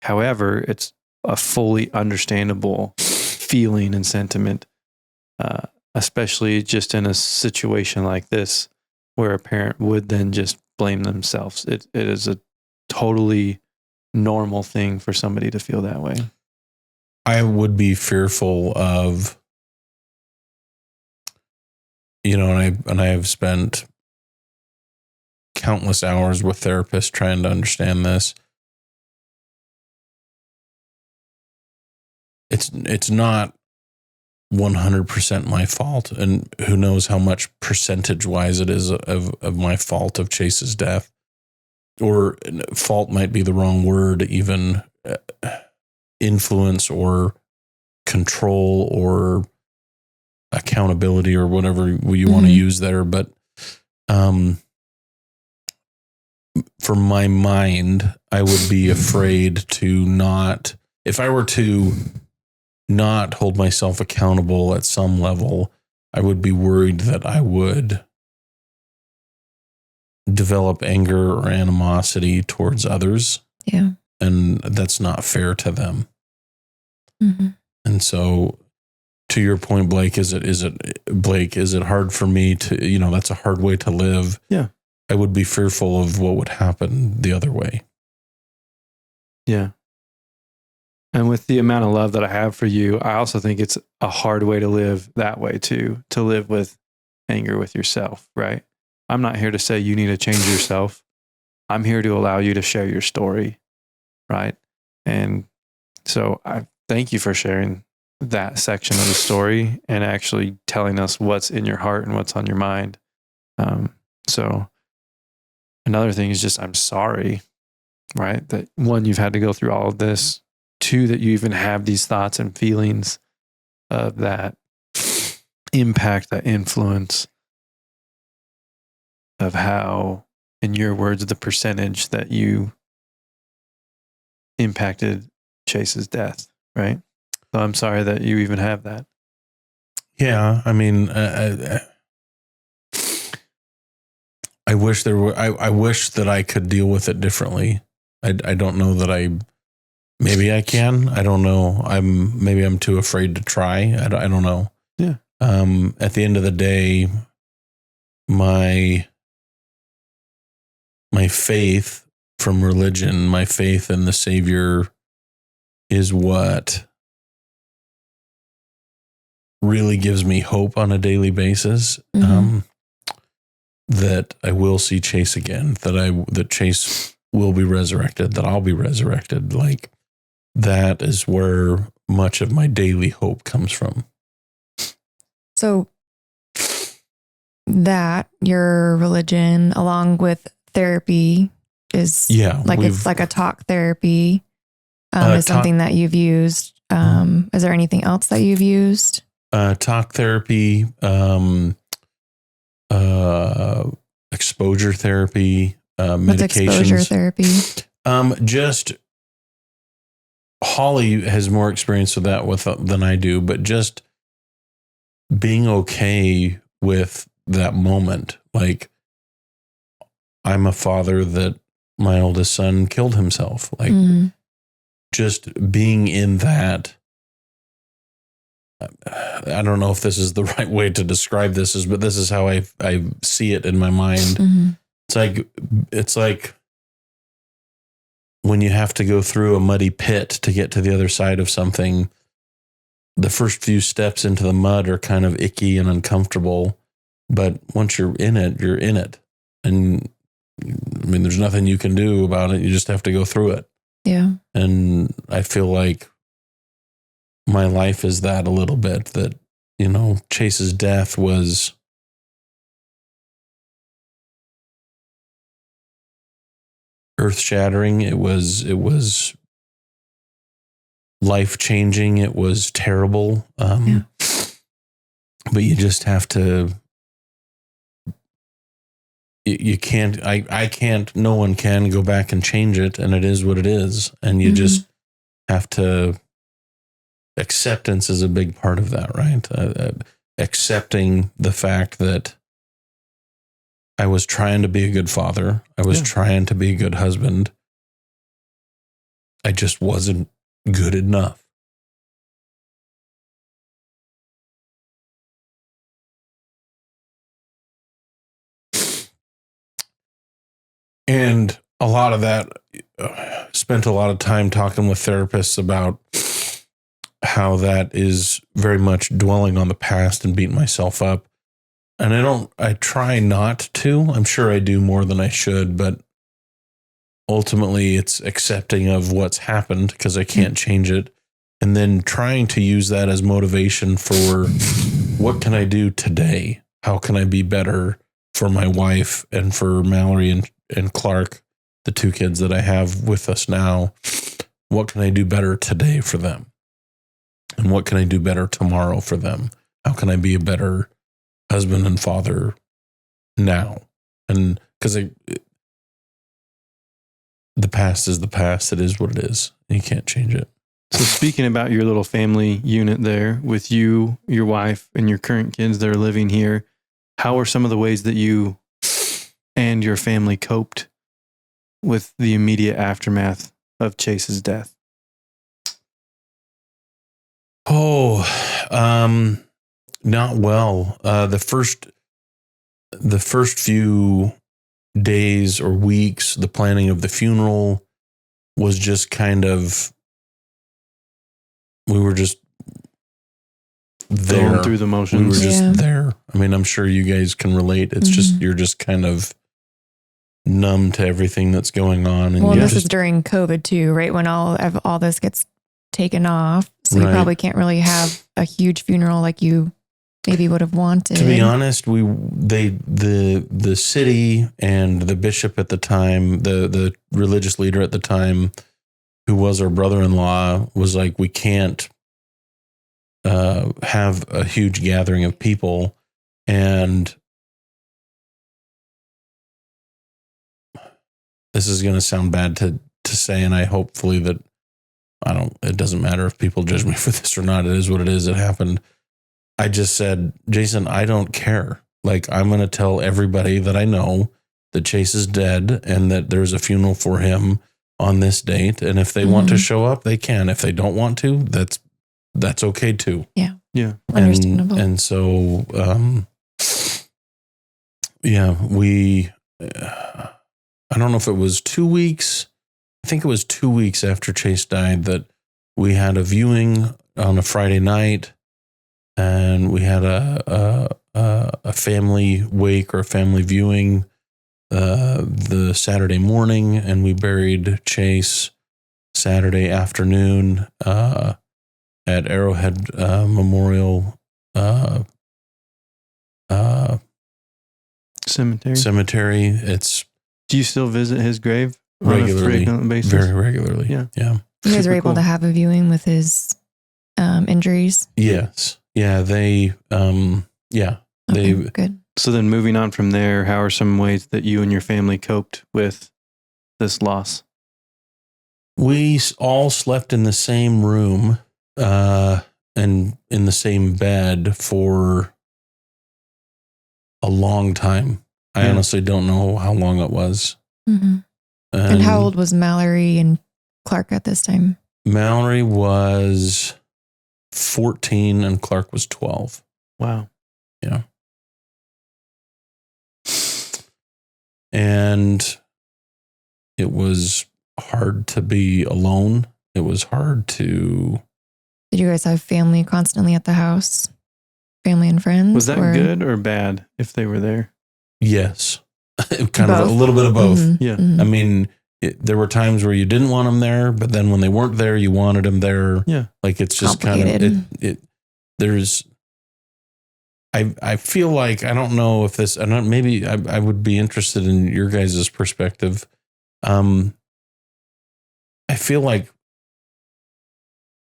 However, it's a fully understandable feeling and sentiment, especially just in a situation like this where a parent would then just blame themselves. It is a totally normal thing for somebody to feel that way. I would be fearful of, and I have spent countless hours with therapists trying to understand this. It's not 100% my fault, and who knows how much percentage-wise it is of my fault of Chase's death, or fault might be the wrong word, even influence or control or accountability or whatever you want to use there. But for my mind, I would be afraid to not, if I were to not hold myself accountable at some level, I would be worried that I would develop anger or animosity towards others. Yeah. And that's not fair to them. And so to your point, Blake, is it hard for me to, that's a hard way to live. Yeah. I would be fearful of what would happen the other way. Yeah. And with the amount of love that I have for you, I also think it's a hard way to live that way too, to live with anger with yourself, right? I'm not here to say you need to change yourself. I'm here to allow you to share your story, right? And so I thank you for sharing that section of the story and actually telling us what's in your heart and what's on your mind. So another thing is just, I'm sorry right? That one, you've had to go through all of this. Two, that you even have these thoughts and feelings of that impact, that influence of how, in your words, the percentage that you impacted Chase's death, right? So I'm sorry that you even have that. Yeah, I mean, I wish there were. I wish that I could deal with it differently. I don't know that maybe I can. I don't know. Maybe I'm too afraid to try. I don't know. Yeah. At the end of the day, my faith from religion, my faith in the Savior, is what really gives me hope on a daily basis. That I will see Chase again. That Chase will be resurrected. That I'll be resurrected. Like, that is where much of my daily hope comes from. So that your religion, along with therapy, is it's like a talk therapy, is something that you've used. Is there anything else that you've used? Talk therapy, exposure therapy, medications. What's exposure therapy? Just Holly has more experience with that than I do, but just being okay with that moment. Like, I'm a father that my oldest son killed himself. Like, just being in that. I don't know if this is the right way to describe this, but this is how I see it in my mind. It's like when you have to go through a muddy pit to get to the other side of something. The first few steps into the mud are kind of icky and uncomfortable, but once you're in it, you're in it. And I mean, there's nothing you can do about it. You just have to go through it. Yeah. And I feel like my life is that a little bit, that, Chase's death was earth-shattering. It was life-changing. It was terrible. But you just have to, you can't, I can't, no one can go back and change it. And it is what it is. And you just have to, acceptance is a big part of that, right? Accepting the fact that I was trying to be a good father. I was trying to be a good husband. I just wasn't good enough. And a lot of that, spent a lot of time talking with therapists about how that is very much dwelling on the past and beating myself up. And I try not to. I'm sure I do more than I should, but ultimately it's accepting of what's happened because I can't change it. And then trying to use that as motivation for what can I do today? How can I be better for my wife and for Mallory and Clark, the two kids that I have with us now? What can I do better today for them? And what can I do better tomorrow for them? How can I be a better husband and father now? And because the past is the past. It is what it is. You can't change it. So speaking about your little family unit there with you, your wife, and your current kids that are living here, how are some of the ways that you and your family coped with the immediate aftermath of Chase's death? Not well. The first few days or weeks, the planning of the funeral was just kind of, we were just there. Going through the motions. We were just there. I mean, I'm sure you guys can relate. It's just, you're just kind of numb to everything that's going on. And this is during COVID too, right? When all this gets taken off. So you probably can't really have a huge funeral like you maybe would have wanted. To be honest, the city and the bishop at the time, the religious leader at the time, who was our brother-in-law, was like, we can't have a huge gathering of people. And this is going to sound bad to say, and I hopefully that it doesn't matter if people judge me for this or not. It is what it is. It happened. I just said, Jason, I don't care. Like, I'm going to tell everybody that I know that Chase is dead and that there's a funeral for him on this date. And if they want to show up, they can. If they don't want to, that's okay too. Yeah. Yeah. Understandable. And so, we, I don't know if it was 2 weeks. I think it was 2 weeks after Chase died that we had a viewing on a Friday night, and we had a family wake or a family viewing the Saturday morning, and we buried Chase Saturday afternoon at Arrowhead Memorial Cemetery. Do you still visit his grave regularly? On a frequent basis? Very regularly. Yeah. Yeah. You guys were able to have a viewing with his injuries? Yes. Yeah. They, Good. So then moving on from there, how are some ways that you and your family coped with this loss? We all slept in the same room and in the same bed for a long time. I honestly don't know how long it was. Mm-hmm. And how old was Mallory and Clark at this time? Mallory was 14 and Clark was 12. Wow. Yeah. And it was hard to be alone. It was hard to... Did you guys have family constantly at the house? Family and friends? Was that good or bad if they were there? Yes. Kind of a little bit of both. Mm-hmm. Yeah. Mm-hmm. I mean, there were times where you didn't want them there, but then when they weren't there, you wanted them there. Yeah. Like, it's just kind of, there's, I feel like, I don't know if this, maybe I would be interested in your guys' perspective. I feel like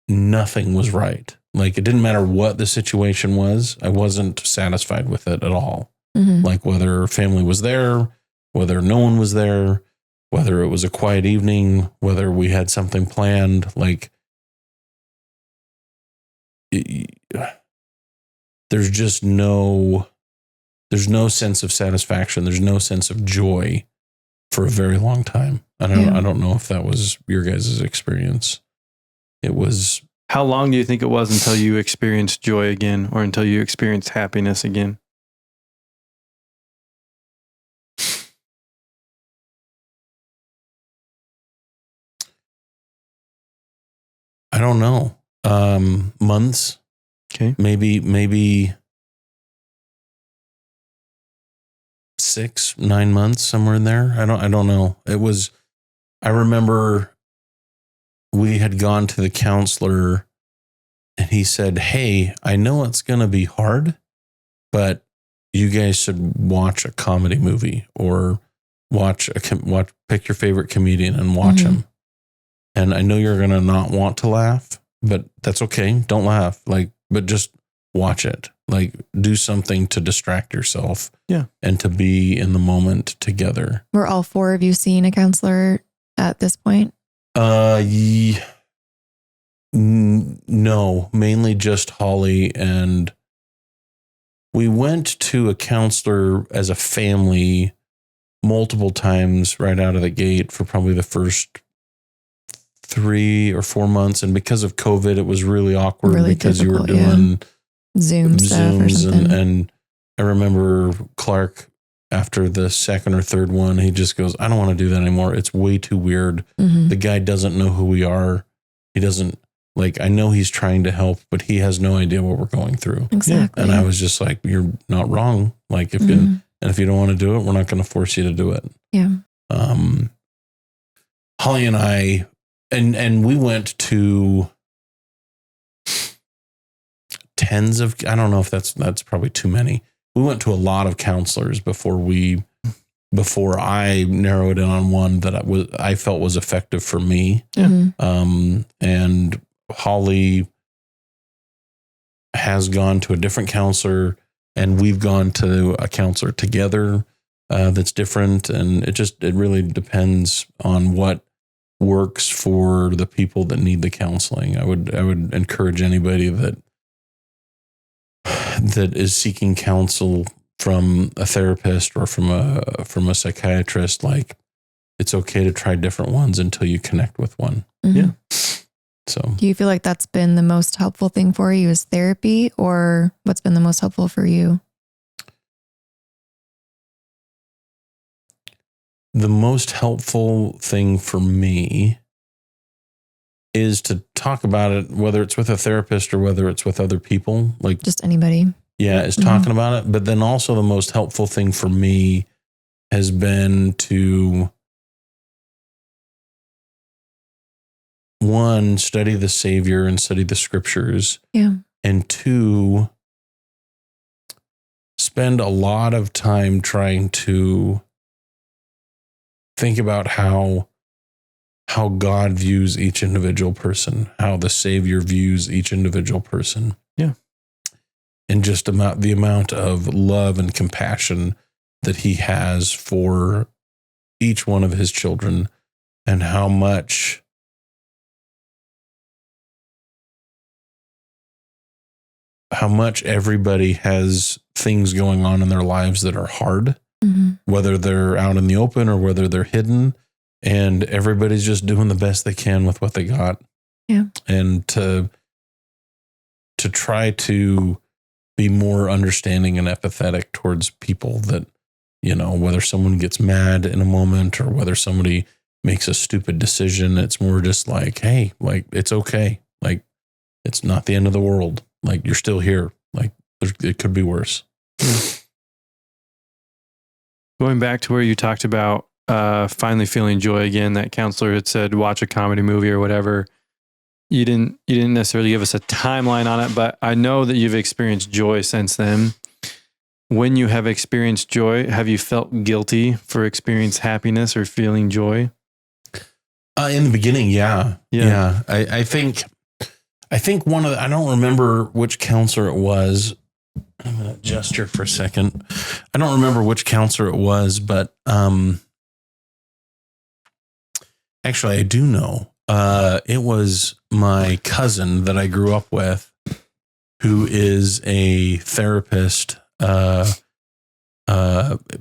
nothing was right. Like, it didn't matter what the situation was. I wasn't satisfied with it at all. Mm-hmm. Like, whether family was there, whether no one was there, whether it was a quiet evening, whether we had something planned, like, there's just there's no sense of satisfaction. There's no sense of joy for a very long time. I don't know if that was your guys' experience. It was. How long do you think it was until you experienced joy again, or until you experienced happiness again? I don't know. Months. Okay. Maybe 6-9 months, somewhere in there. I don't know. I remember we had gone to the counselor and he said, "Hey, I know it's going to be hard, but you guys should watch a comedy movie or pick your favorite comedian and watch him. And I know you're going to not want to laugh, but that's okay. Don't laugh. But just watch it. Like, do something to distract yourself. Yeah. And to be in the moment together." Were all four of you seeing a counselor at this point? No, mainly just Holly, and we went to a counselor as a family multiple times right out of the gate for probably the first 3 or 4 months. And because of COVID, it was really awkward because you were doing Zooms and I remember Clark, after the second or third one, he just goes, "I don't want to do that anymore. It's way too weird. The guy doesn't know who we are. He doesn't, I know he's trying to help, but he has no idea what we're going through." Exactly. And I was just like, "You're not wrong. Like, if you don't want to do it, we're not going to force you to do it." Yeah. Holly and I, and we went to I don't know if that's probably too many. We went to a lot of counselors before I narrowed in on one that I felt was effective for me. Yeah. And Holly has gone to a different counselor, and we've gone to a counselor together that's different. And it really depends on what works for the people that need the counseling. I would encourage anybody that is seeking counsel from a therapist or from a psychiatrist, like, it's okay to try different ones until you connect with one. Yeah. So, do you feel like that's been the most helpful thing for you, is therapy, or what's been the most helpful for you? the most helpful thing for me is to talk about it, whether it's with a therapist or whether it's with other people, like just anybody. Yeah, is talking about it. But then also the most helpful thing for me has been to, one, study the Savior and study the scriptures. Yeah. And two, spend a lot of time trying to think about how God views each individual person, how the Savior views each individual person. Yeah. And just the amount of love and compassion that he has for each one of his children, and how much everybody has things going on in their lives that are hard, whether they're out in the open or whether they're hidden, and everybody's just doing the best they can with what they got. Yeah. And to try to be more understanding and empathetic towards people that, whether someone gets mad in a moment or whether somebody makes a stupid decision, it's more just like, hey, like, it's okay. Like, it's not the end of the world. Like, you're still here. Like, it could be worse. Going back to where you talked about finally feeling joy again, that counselor had said, watch a comedy movie or whatever. You didn't necessarily give us a timeline on it, but I know that you've experienced joy since then. When you have experienced joy, have you felt guilty for experiencing happiness or feeling joy? In the beginning, yeah. I think one of I don't remember which counselor it was. I'm going to gesture for a second. I don't remember which counselor it was, but actually I do know. It was my cousin that I grew up with, who is a therapist,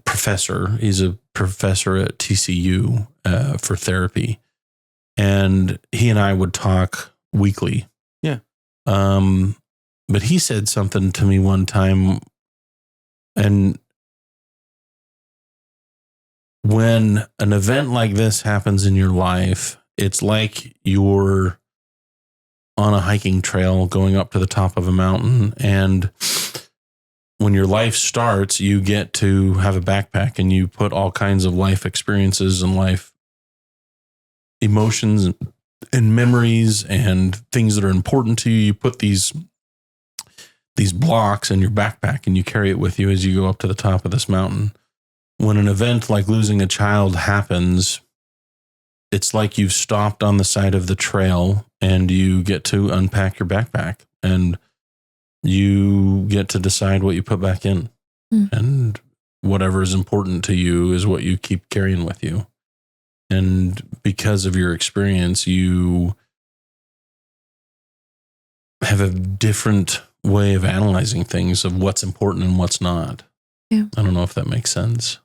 professor. He's a professor at TCU for therapy. And he and I would talk weekly. Yeah. But he said something to me one time, and when an event like this happens in your life, it's like you're on a hiking trail going up to the top of a mountain. And when your life starts, you get to have a backpack and you put all kinds of life experiences and life emotions and memories and things that are important to you. You put these blocks in your backpack and you carry it with you as you go up to the top of this mountain. When an event like losing a child happens, it's like you've stopped on the side of the trail and you get to unpack your backpack and you get to decide what you put back in. And whatever is important to you is what you keep carrying with you. And because of your experience, you have a different way of analyzing things, of what's important and what's not. Yeah. I don't know if that makes sense.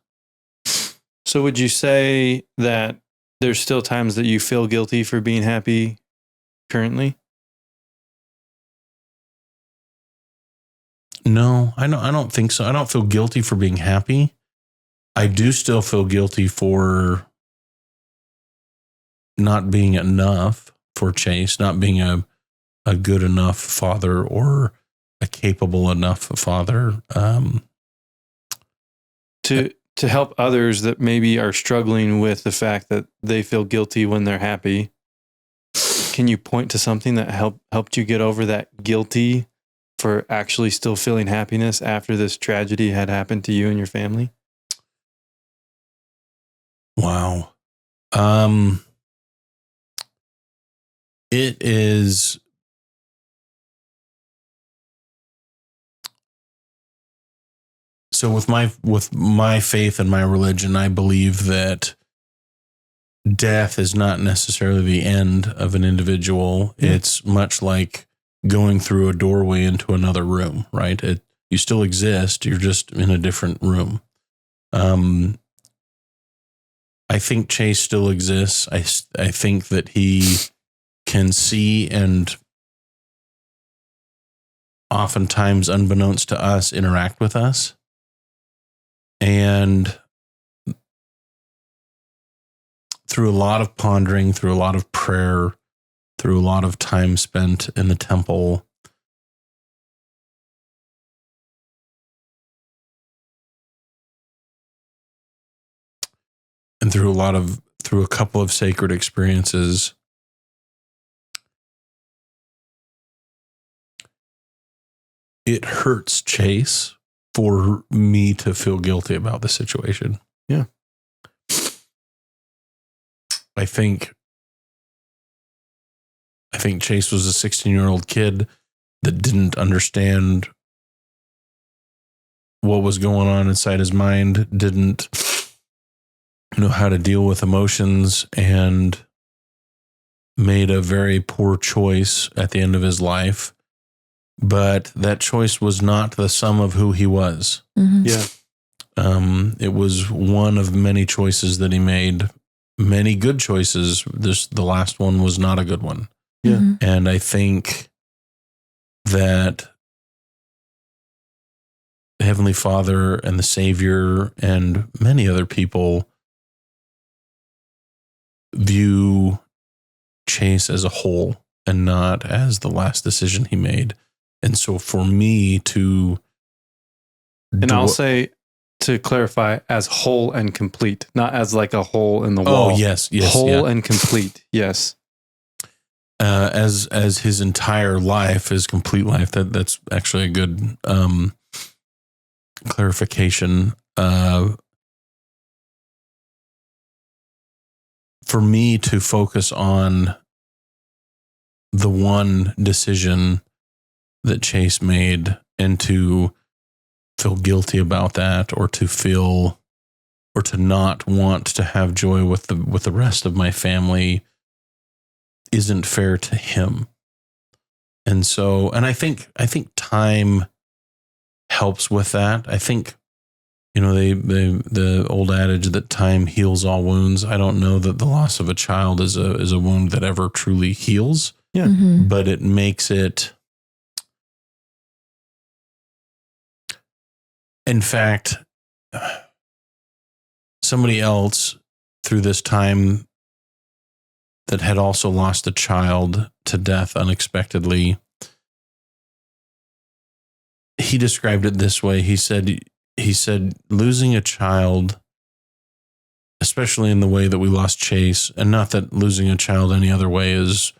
So would you say that there's still times that you feel guilty for being happy currently? No, I don't think so. I don't feel guilty for being happy. I do still feel guilty for not being enough for Chase, not being a good enough father or a capable enough father. To help others that maybe are struggling with the fact that they feel guilty when they're happy, can you point to something that helped you get over that guilty for actually still feeling happiness after this tragedy had happened to you and your family? Wow. It is. So with my faith and my religion, I believe that death is not necessarily the end of an individual. Yeah. It's much like going through a doorway into another room, right? You still exist. You're just in a different room. I think Chase still exists. I think that he can see and oftentimes, unbeknownst to us, interact with us. And through a lot of pondering, through a lot of prayer, through a lot of time spent in the temple, and through a couple of sacred experiences, it hurts Chase for me to feel guilty about the situation. Yeah. I think Chase was a 16-year-old kid that didn't understand what was going on inside his mind, didn't know how to deal with emotions, and made a very poor choice at the end of his life. But that choice was not the sum of who he was. Mm-hmm. Yeah. It was one of many choices that he made. Many good choices. The last one was not a good one. Yeah. Mm-hmm. And I think that the Heavenly Father and the Savior and many other people view Chase as a whole and not as the last decision he made. And so for me to... And I'll say, to clarify, as whole and complete, not as like a hole in the wall. Oh, yes. Whole and complete. Yes. As his entire life, his complete life, that's actually a good clarification. For me to focus on the one decision that Chase made and to feel guilty about that, or to not want to have joy with the rest of my family, isn't fair to him. And so, and I think time helps with that. I think, the old adage that time heals all wounds. I don't know that the loss of a child is a wound that ever truly heals. Yeah. Mm-hmm. But it makes it, in fact, somebody else through this time that had also lost a child to death unexpectedly, he described it this way. He said, losing a child, especially in the way that we lost Chase, and not that losing a child any other way is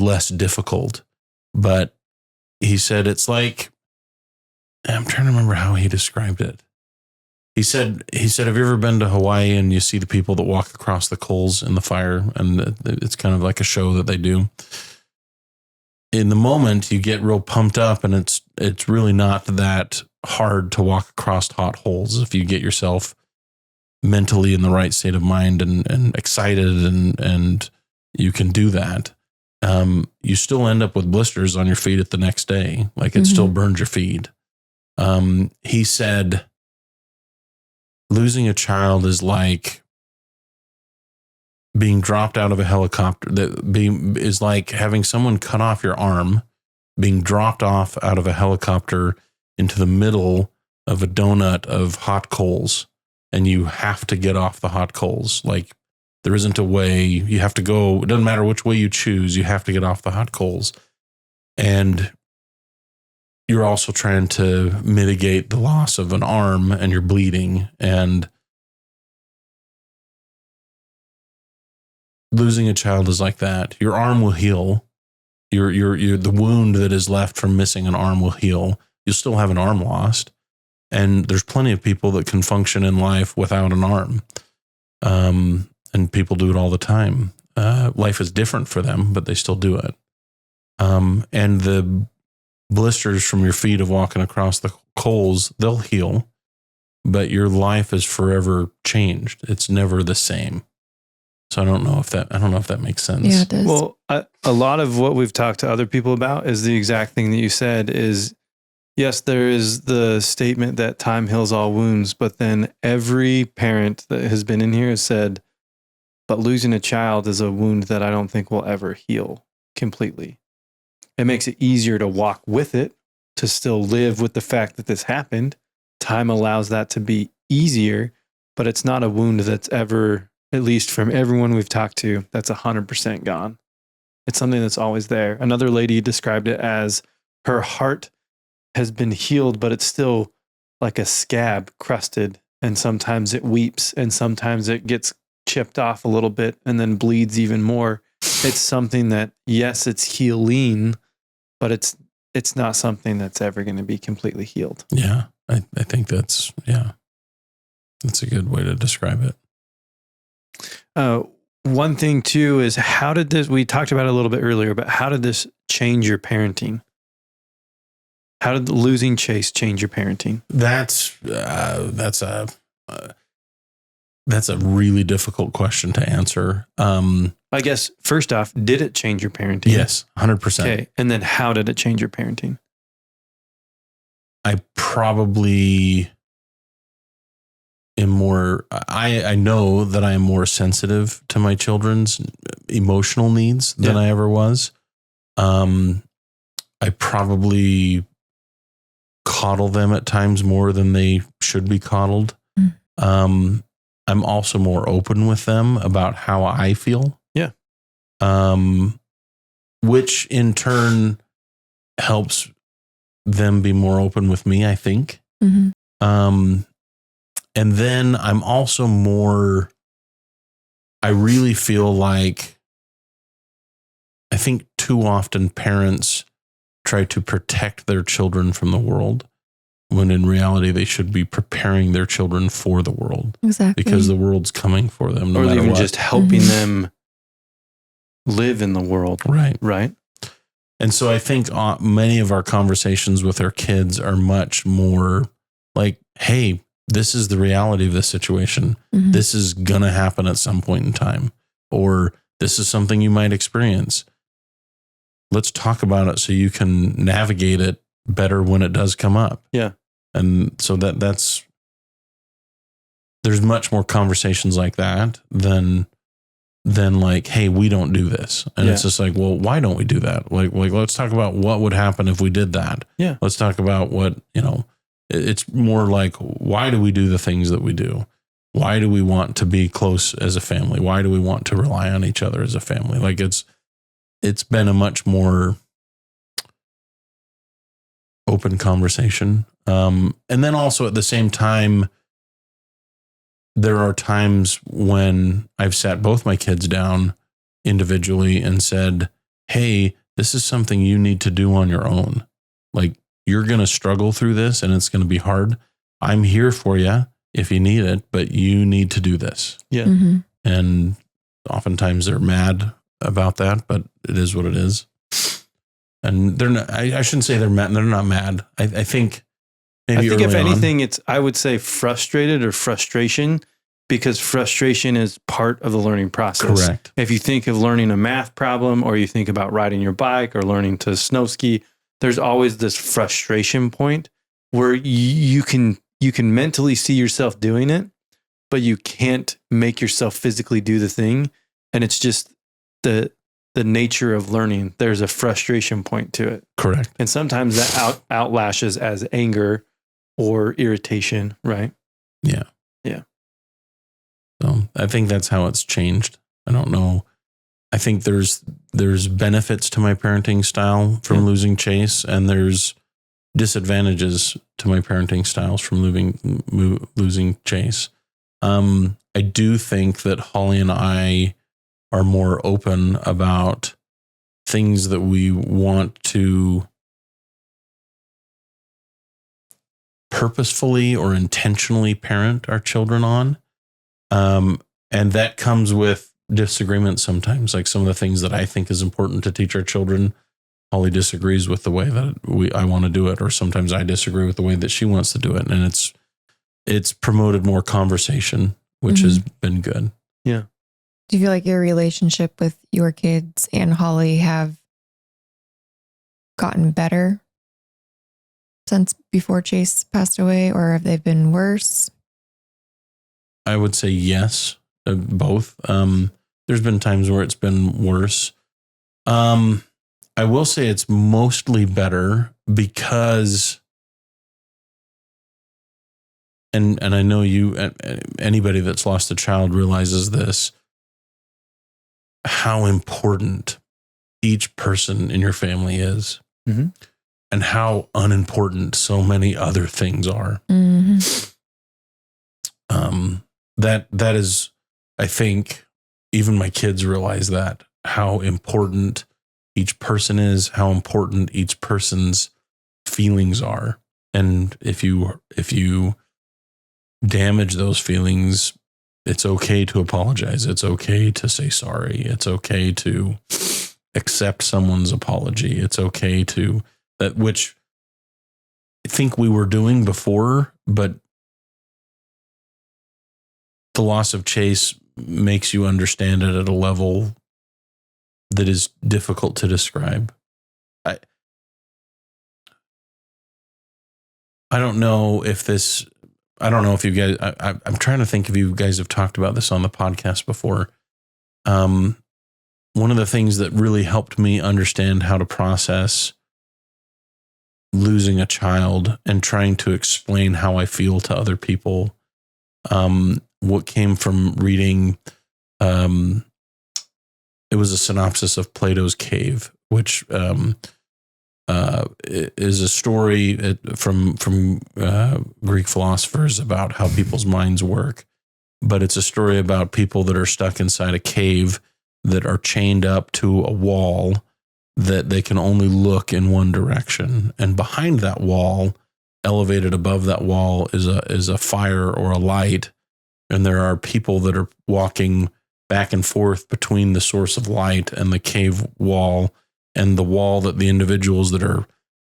less difficult, but he said it's like, I'm trying to remember how he described it. He said, have you ever been to Hawaii and you see the people that walk across the coals in the fire, and it's kind of like a show that they do? In the moment, you get real pumped up, and it's really not that hard to walk across hot holes if you get yourself mentally in the right state of mind and excited, and you can do that. You still end up with blisters on your feet at the next day. Like, it still burns your feet. He said, losing a child is like being dropped out of a helicopter. Is like having someone cut off your arm, being dropped off out of a helicopter into the middle of a donut of hot coals, and you have to get off the hot coals. Like, there isn't a way. You have to go. It doesn't matter which way you choose. You have to get off the hot coals. And you're also trying to mitigate the loss of an arm, and you're bleeding, and losing a child is like that. Your arm will heal, the wound that is left from missing an arm will heal. You'll still have an arm lost. And there's plenty of people that can function in life without an arm. And people do it all the time. Life is different for them, but they still do it. And the blisters from your feet of walking across the coals, they'll heal, but your life is forever changed. It's never the same. So I don't know if that makes sense. Yeah, it does. Well, a lot of what we've talked to other people about is the exact thing that you said is, yes, there is the statement that time heals all wounds, but then every parent that has been in here has said, but losing a child is a wound that I don't think will ever heal completely. It makes it easier to walk with it, to still live with the fact that this happened. Time allows that to be easier, but it's not a wound that's ever, at least from everyone we've talked to, that's 100% gone. It's something that's always there. Another lady described it as her heart has been healed, but it's still like a scab crusted. And sometimes it weeps and sometimes it gets chipped off a little bit and then bleeds even more. It's something that, yes, it's healing, but it's not something that's ever going to be completely healed. Yeah. I think that's a good way to describe it. One thing too is we talked about it a little bit earlier, but how did this change your parenting? How did losing Chase change your parenting? That's a really difficult question to answer. I guess first off, did it change your parenting? Yes, 100%. Okay, and then how did it change your parenting? I probably am more. I know that I am more sensitive to my children's emotional needs than I ever was. I probably coddle them at times more than they should be coddled. I'm also more open with them about how I feel. Yeah. Which in turn helps them be more open with me, I think. Mm-hmm. And then I'm also I really feel like, I think too often parents try to protect their children from the world, when in reality they should be preparing their children for the world. Exactly. Because the world's coming for them. No or even just helping them live in the world. Right. Right. And so I think many of our conversations with our kids are much more like, hey, this is the reality of this situation. Mm-hmm. This is going to happen at some point in time, or this is something you might experience. Let's talk about it so you can navigate it better when it does come up. Yeah. And so there's much more conversations like that than like, hey, we don't do this. And it's just like, well, why don't we do that? Like, let's talk about what would happen if we did that. Yeah. Let's talk about what, it's more like, why do we do the things that we do? Why do we want to be close as a family? Why do we want to rely on each other as a family? Like it's been a much more open conversation. And then also at the same time, there are times when I've sat both my kids down individually and said, hey, this is something you need to do on your own. Like, you're going to struggle through this and it's going to be hard. I'm here for you if you need it, but you need to do this. Yeah. Mm-hmm. And oftentimes they're mad about that, but it is what it is. And they're not, I shouldn't say they're mad. They're not mad. I think maybe if anything, I would say frustrated or frustration, because frustration is part of the learning process. Correct. If you think of learning a math problem, or you think about riding your bike or learning to snow ski, there's always this frustration point where you can mentally see yourself doing it, but you can't make yourself physically do the thing. And it's just the nature of learning. There's a frustration point to it. Correct. And sometimes that outlashes as anger or irritation, right? Yeah. Yeah. So I think that's how it's changed. I don't know. I think there's benefits to my parenting style from losing Chase, and there's disadvantages to my parenting styles from losing Chase. I do think that Holly and I are more open about things that we want to purposefully or intentionally parent our children on. And that comes with disagreement sometimes. Like some of the things that I think is important to teach our children, Holly disagrees with the way that I want to do it, or sometimes I disagree with the way that she wants to do it. And it's promoted more conversation, which has been good. Yeah. Do you feel like your relationship with your kids and Holly have gotten better since before Chase passed away, or have they been worse? I would say yes, both. There's been times where it's been worse. I will say it's mostly better because, and I know anybody that's lost a child realizes this, how important each person in your family is, and how unimportant so many other things are. That is, I think, even my kids realize that, how important each person is, how important each person's feelings are. And if you damage those feelings, it's okay to apologize. It's okay to say sorry. It's okay to accept someone's apology. It's okay to that, which I think we were doing before, but the loss of Chase makes you understand it at a level that is difficult to describe. I don't know if you guys, I'm trying to think if you guys have talked about this on the podcast before. One of the things that really helped me understand how to process losing a child and trying to explain how I feel to other people, what came from reading, it was a synopsis of Plato's Cave, which is a story from Greek philosophers about how people's minds work. But it's a story about people that are stuck inside a cave that are chained up to a wall that they can only look in one direction. And behind that wall, elevated above that wall, is a fire or a light. And there are people that are walking back and forth between the source of light and the cave wall, and the wall that the individuals that are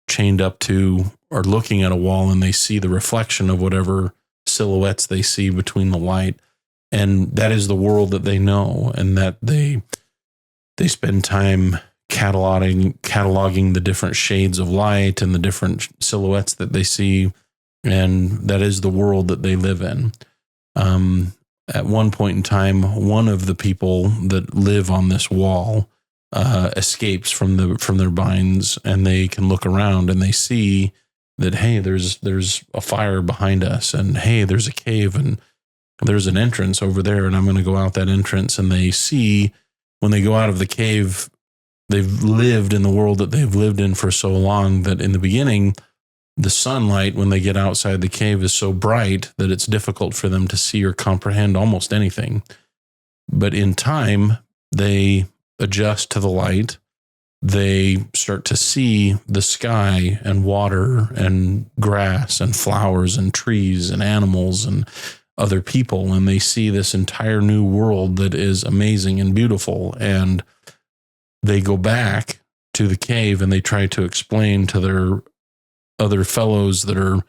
chained up to are looking at a wall, and they see the reflection of whatever silhouettes they see between the light. And that is the world that they know, and that they spend time cataloging the different shades of light and the different silhouettes that they see. And that is the world that they live in. At one point in time, one of the people that live on this wall escapes from their binds, and they can look around and they see that, hey, there's a fire behind us, and hey, there's a cave, and there's an entrance over there, and I'm going to go out that entrance. And they see, when they go out of the cave, they've lived in the world that they've lived in for so long that in the beginning, the sunlight, when they get outside the cave, is so bright that it's difficult for them to see or comprehend almost anything. But in time, they adjust to the light. They start to see the sky and water and grass and flowers and trees and animals and other people. And they see this entire new world that is amazing and beautiful. And they go back to the cave and they try to explain to their other fellows that are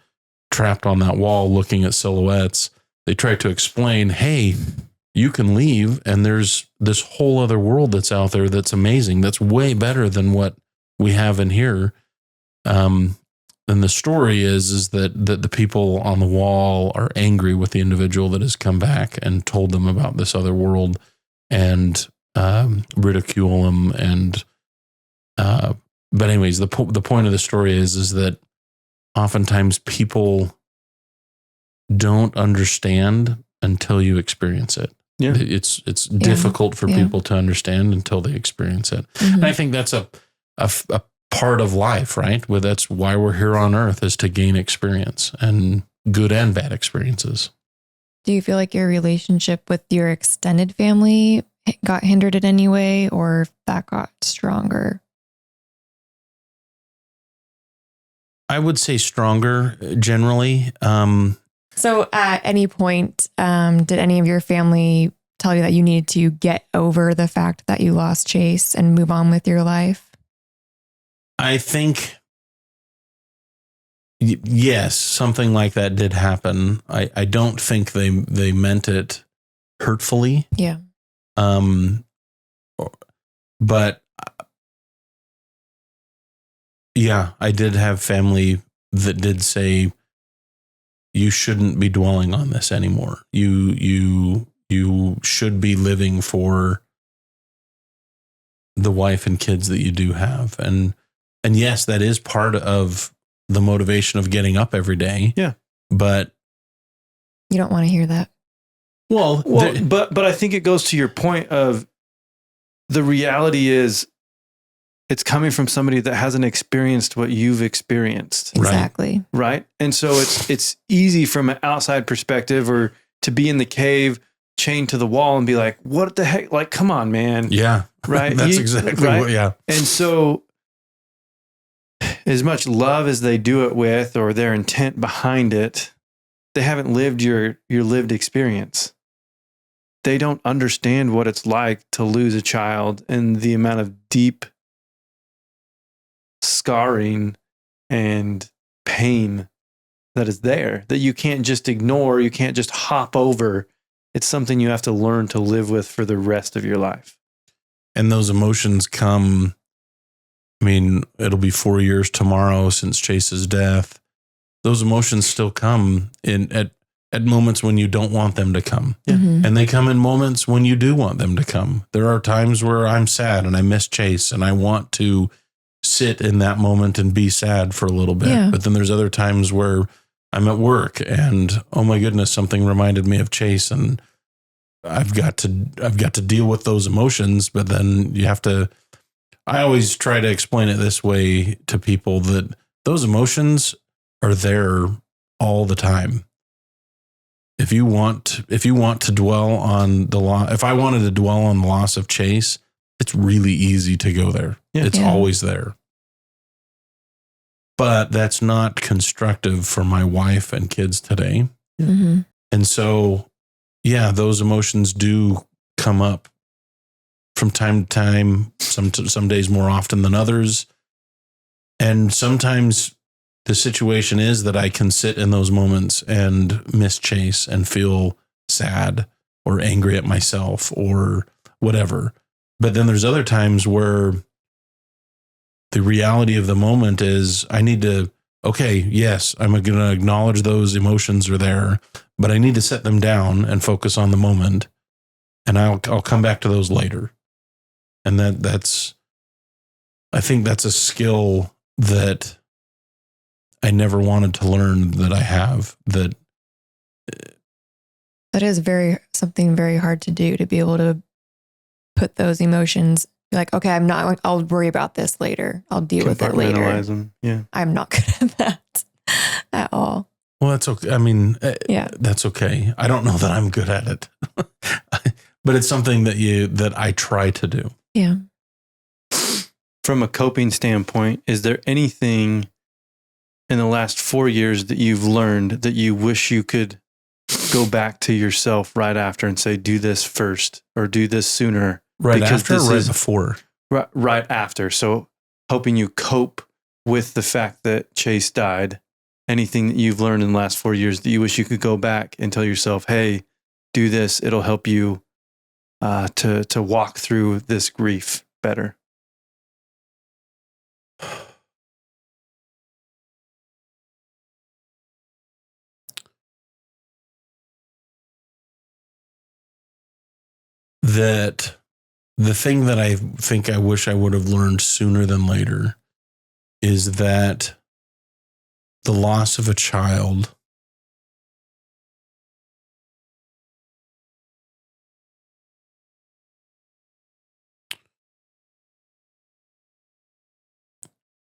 trapped on that wall looking at silhouettes. They try to explain, hey, you can leave, and there's this whole other world that's out there that's amazing, that's way better than what we have in here. And the story is that the people on the wall are angry with the individual that has come back and told them about this other world, and ridicule him. And but anyways, the point of the story is that oftentimes people don't understand until you experience it. Yeah. It's difficult for people to understand until they experience it. Mm-hmm. And I think that's a part of life, right? Well, that's why we're here on earth, is to gain experience, and good and bad experiences. Do you feel like your relationship with your extended family got hindered in any way, or that got stronger I would say stronger generally. So at any point, did any of your family tell you that you needed to get over the fact that you lost Chase and move on with your life? I think, yes, something like that did happen. I don't think they meant it hurtfully. Yeah. But yeah, I did have family that did say, you shouldn't be dwelling on this anymore. You should be living for the wife and kids that you do have. And yes, that is part of the motivation of getting up every day. Yeah. But you don't want to hear that. Well, but I think it goes to your point of the reality is it's coming from somebody that hasn't experienced what you've experienced. Exactly. Right. And so it's easy from an outside perspective or to be in the cave chained to the wall and be like, what the heck? Like, come on, man. Yeah. Right. That's exactly right? what, yeah. And so as much love as they do it with, or their intent behind it, they haven't lived your lived experience. They don't understand what it's like to lose a child and the amount of deep scarring and pain that is there that you can't just ignore. You can't just hop over. It's something you have to learn to live with for the rest of your life. And those emotions come, I mean, it'll be 4 years tomorrow since Chase's death. Those emotions still come at moments when you don't want them to come. Yeah. Mm-hmm. And they come in moments when you do want them to come. There are times where I'm sad and I miss Chase and I want to sit in that moment and be sad for a little bit. Yeah. But then there's other times where I'm at work and, oh my goodness, something reminded me of Chase and I've got to deal with those emotions. But then I always try to explain it this way to people, that those emotions are there all the time. If you want to dwell on the loss, if I wanted to dwell on the loss of Chase, it's really easy to go there. Yeah. It's Yeah. always there. But that's not constructive for my wife and kids today. Mm-hmm. And so, yeah, those emotions do come up from time to time, some days more often than others. And sometimes the situation is that I can sit in those moments and miss Chase and feel sad or angry at myself or whatever. But then there's other times where the reality of the moment is I need to, okay, yes, I'm going to acknowledge those emotions are there, but I need to set them down and focus on the moment. And I'll come back to those later. And I think that's a skill that I never wanted to learn that I have. That is something very hard to do, to be able to put those emotions like, okay, I'll worry about this later. I'll deal with it later. Compartmentalize them. Yeah. I'm not good at that at all. Well, that's okay. I mean, yeah, that's okay. I don't know that I'm good at it, but it's something that I try to do. Yeah. From a coping standpoint, is there anything in the last 4 years that you've learned that you wish you could go back to yourself right after and say, do this first or do this sooner? Right after or right before? Right after. So helping you cope with the fact that Chase died. Anything that you've learned in the last 4 years that you wish you could go back and tell yourself, hey, do this. It'll help you to walk through this grief better. That the thing that I think I wish I would have learned sooner than later is that the loss of a child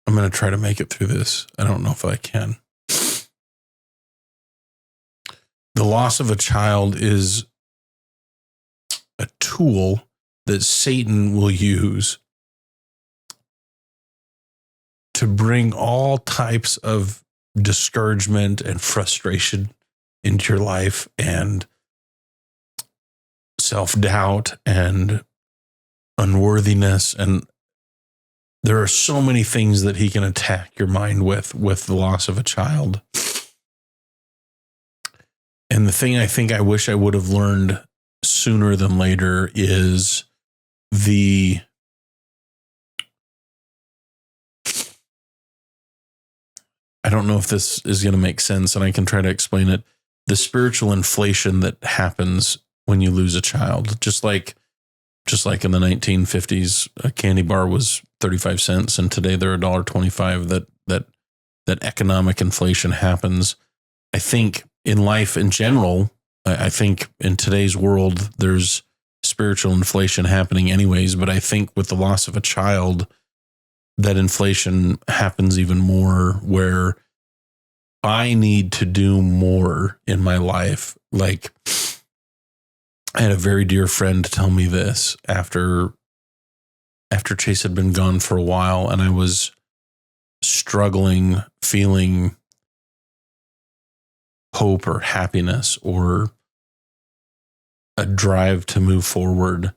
I'm going to try to make it through this. I don't know if I can. The loss of a child is a tool that Satan will use to bring all types of discouragement and frustration into your life, and self-doubt and unworthiness. And there are so many things that he can attack your mind with the loss of a child. And the thing I think I wish I would have learned sooner than later is I don't know if this is going to make sense, and I can try to explain it. The spiritual inflation that happens when you lose a child, just like in the 1950s, a candy bar was 35 cents, and today they're $1.25. That economic inflation happens. I think in life in general, I think in today's world, there's spiritual inflation happening anyways. But I think with the loss of a child, that inflation happens even more, where I need to do more in my life. Like, I had a very dear friend tell me this after Chase had been gone for a while, and I was struggling, feeling hope or happiness or a drive to move forward.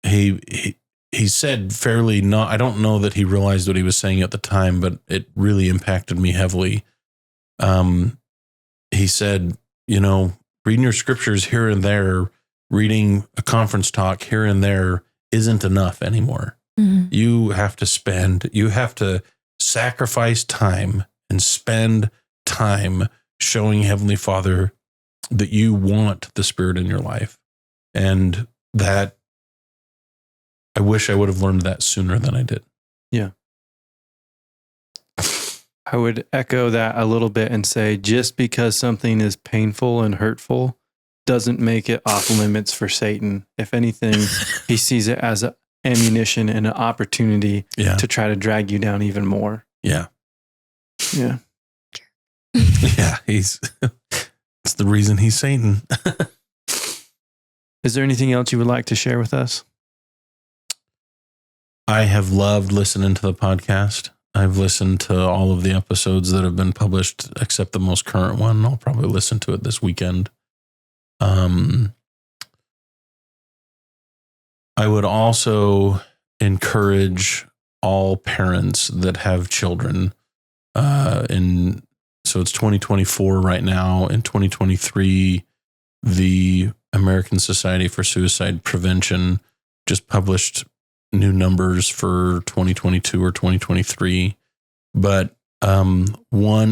He said fairly, I don't know that he realized what he was saying at the time, but it really impacted me heavily. He said, reading your scriptures here and there, reading a conference talk here and there isn't enough anymore. Mm-hmm. You have to sacrifice time and spend time showing Heavenly Father that you want the Spirit in your life. And that I wish I would have learned that sooner than I did. Yeah. I would echo that a little bit and say, just because something is painful and hurtful doesn't make it off limits for Satan. If anything, he sees it as an ammunition and an opportunity to try to drag you down even more. Yeah. Yeah. Yeah. It's the reason he's Satan. Is there anything else you would like to share with us? I have loved listening to the podcast. I've listened to all of the episodes that have been published, except the most current one. I'll probably listen to it this weekend. I would also encourage all parents that have children. So it's 2024 right now. In 2023, the American Society for Suicide Prevention just published new numbers for 2022 or 2023, but 1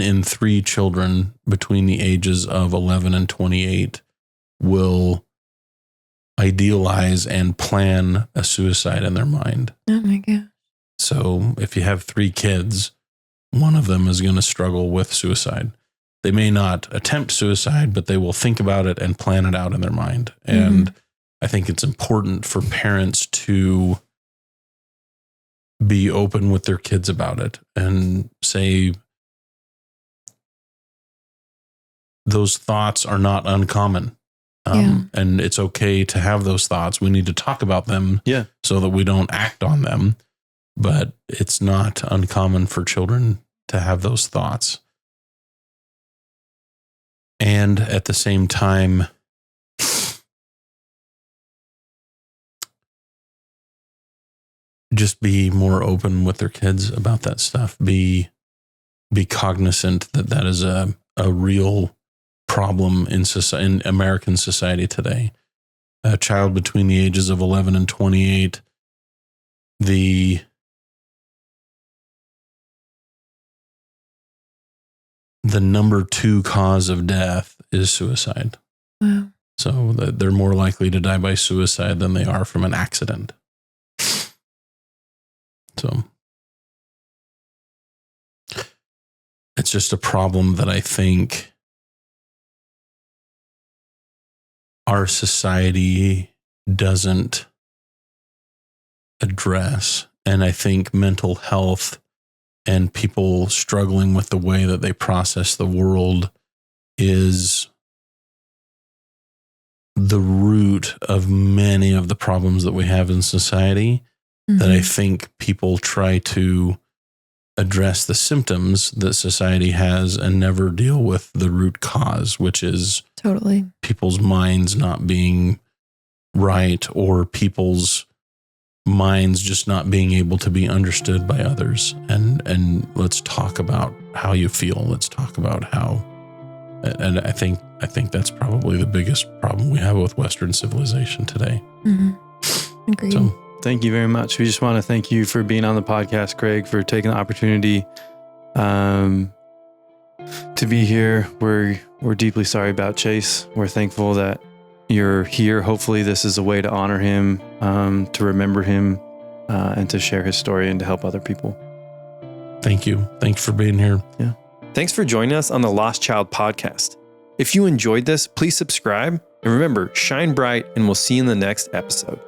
in 3 children between the ages of 11 and 28 will idealize and plan a suicide in their mind. Oh my gosh. So if you have 3 kids, one of them is going to struggle with suicide. They may not attempt suicide, but they will think about it and plan it out in their mind. And I think it's important for parents to be open with their kids about it and say, those thoughts are not uncommon. And it's okay to have those thoughts. We need to talk about them so that we don't act on them. But it's not uncommon for children to have those thoughts. And at the same time, just be more open with their kids about that stuff. Be cognizant that that is a real problem in American society today. A child between the ages of 11 and 28, the number 2 cause of death is suicide. Wow. So they're more likely to die by suicide than they are from an accident. So it's just a problem that I think our society doesn't address. And I think mental health and people struggling with the way that they process the world is the root of many of the problems that we have in society. That I think people try to address the symptoms that society has and never deal with the root cause, which is totally people's minds not being right, or people's minds just not being able to be understood by others. And let's talk about how you feel. Let's talk about how, and I think that's probably the biggest problem we have with Western civilization today. Mm-hmm. Agreed. So, thank you very much. We just want to thank you for being on the podcast, Craig, for taking the opportunity to be here. We're deeply sorry about Chase. We're thankful that you're here. Hopefully this is a way to honor him, to remember him, and to share his story and to help other people. Thank you. Thanks for being here. Yeah. Thanks for joining us on the Lost Child podcast. If you enjoyed this, please subscribe. And remember, shine bright, and we'll see you in the next episode.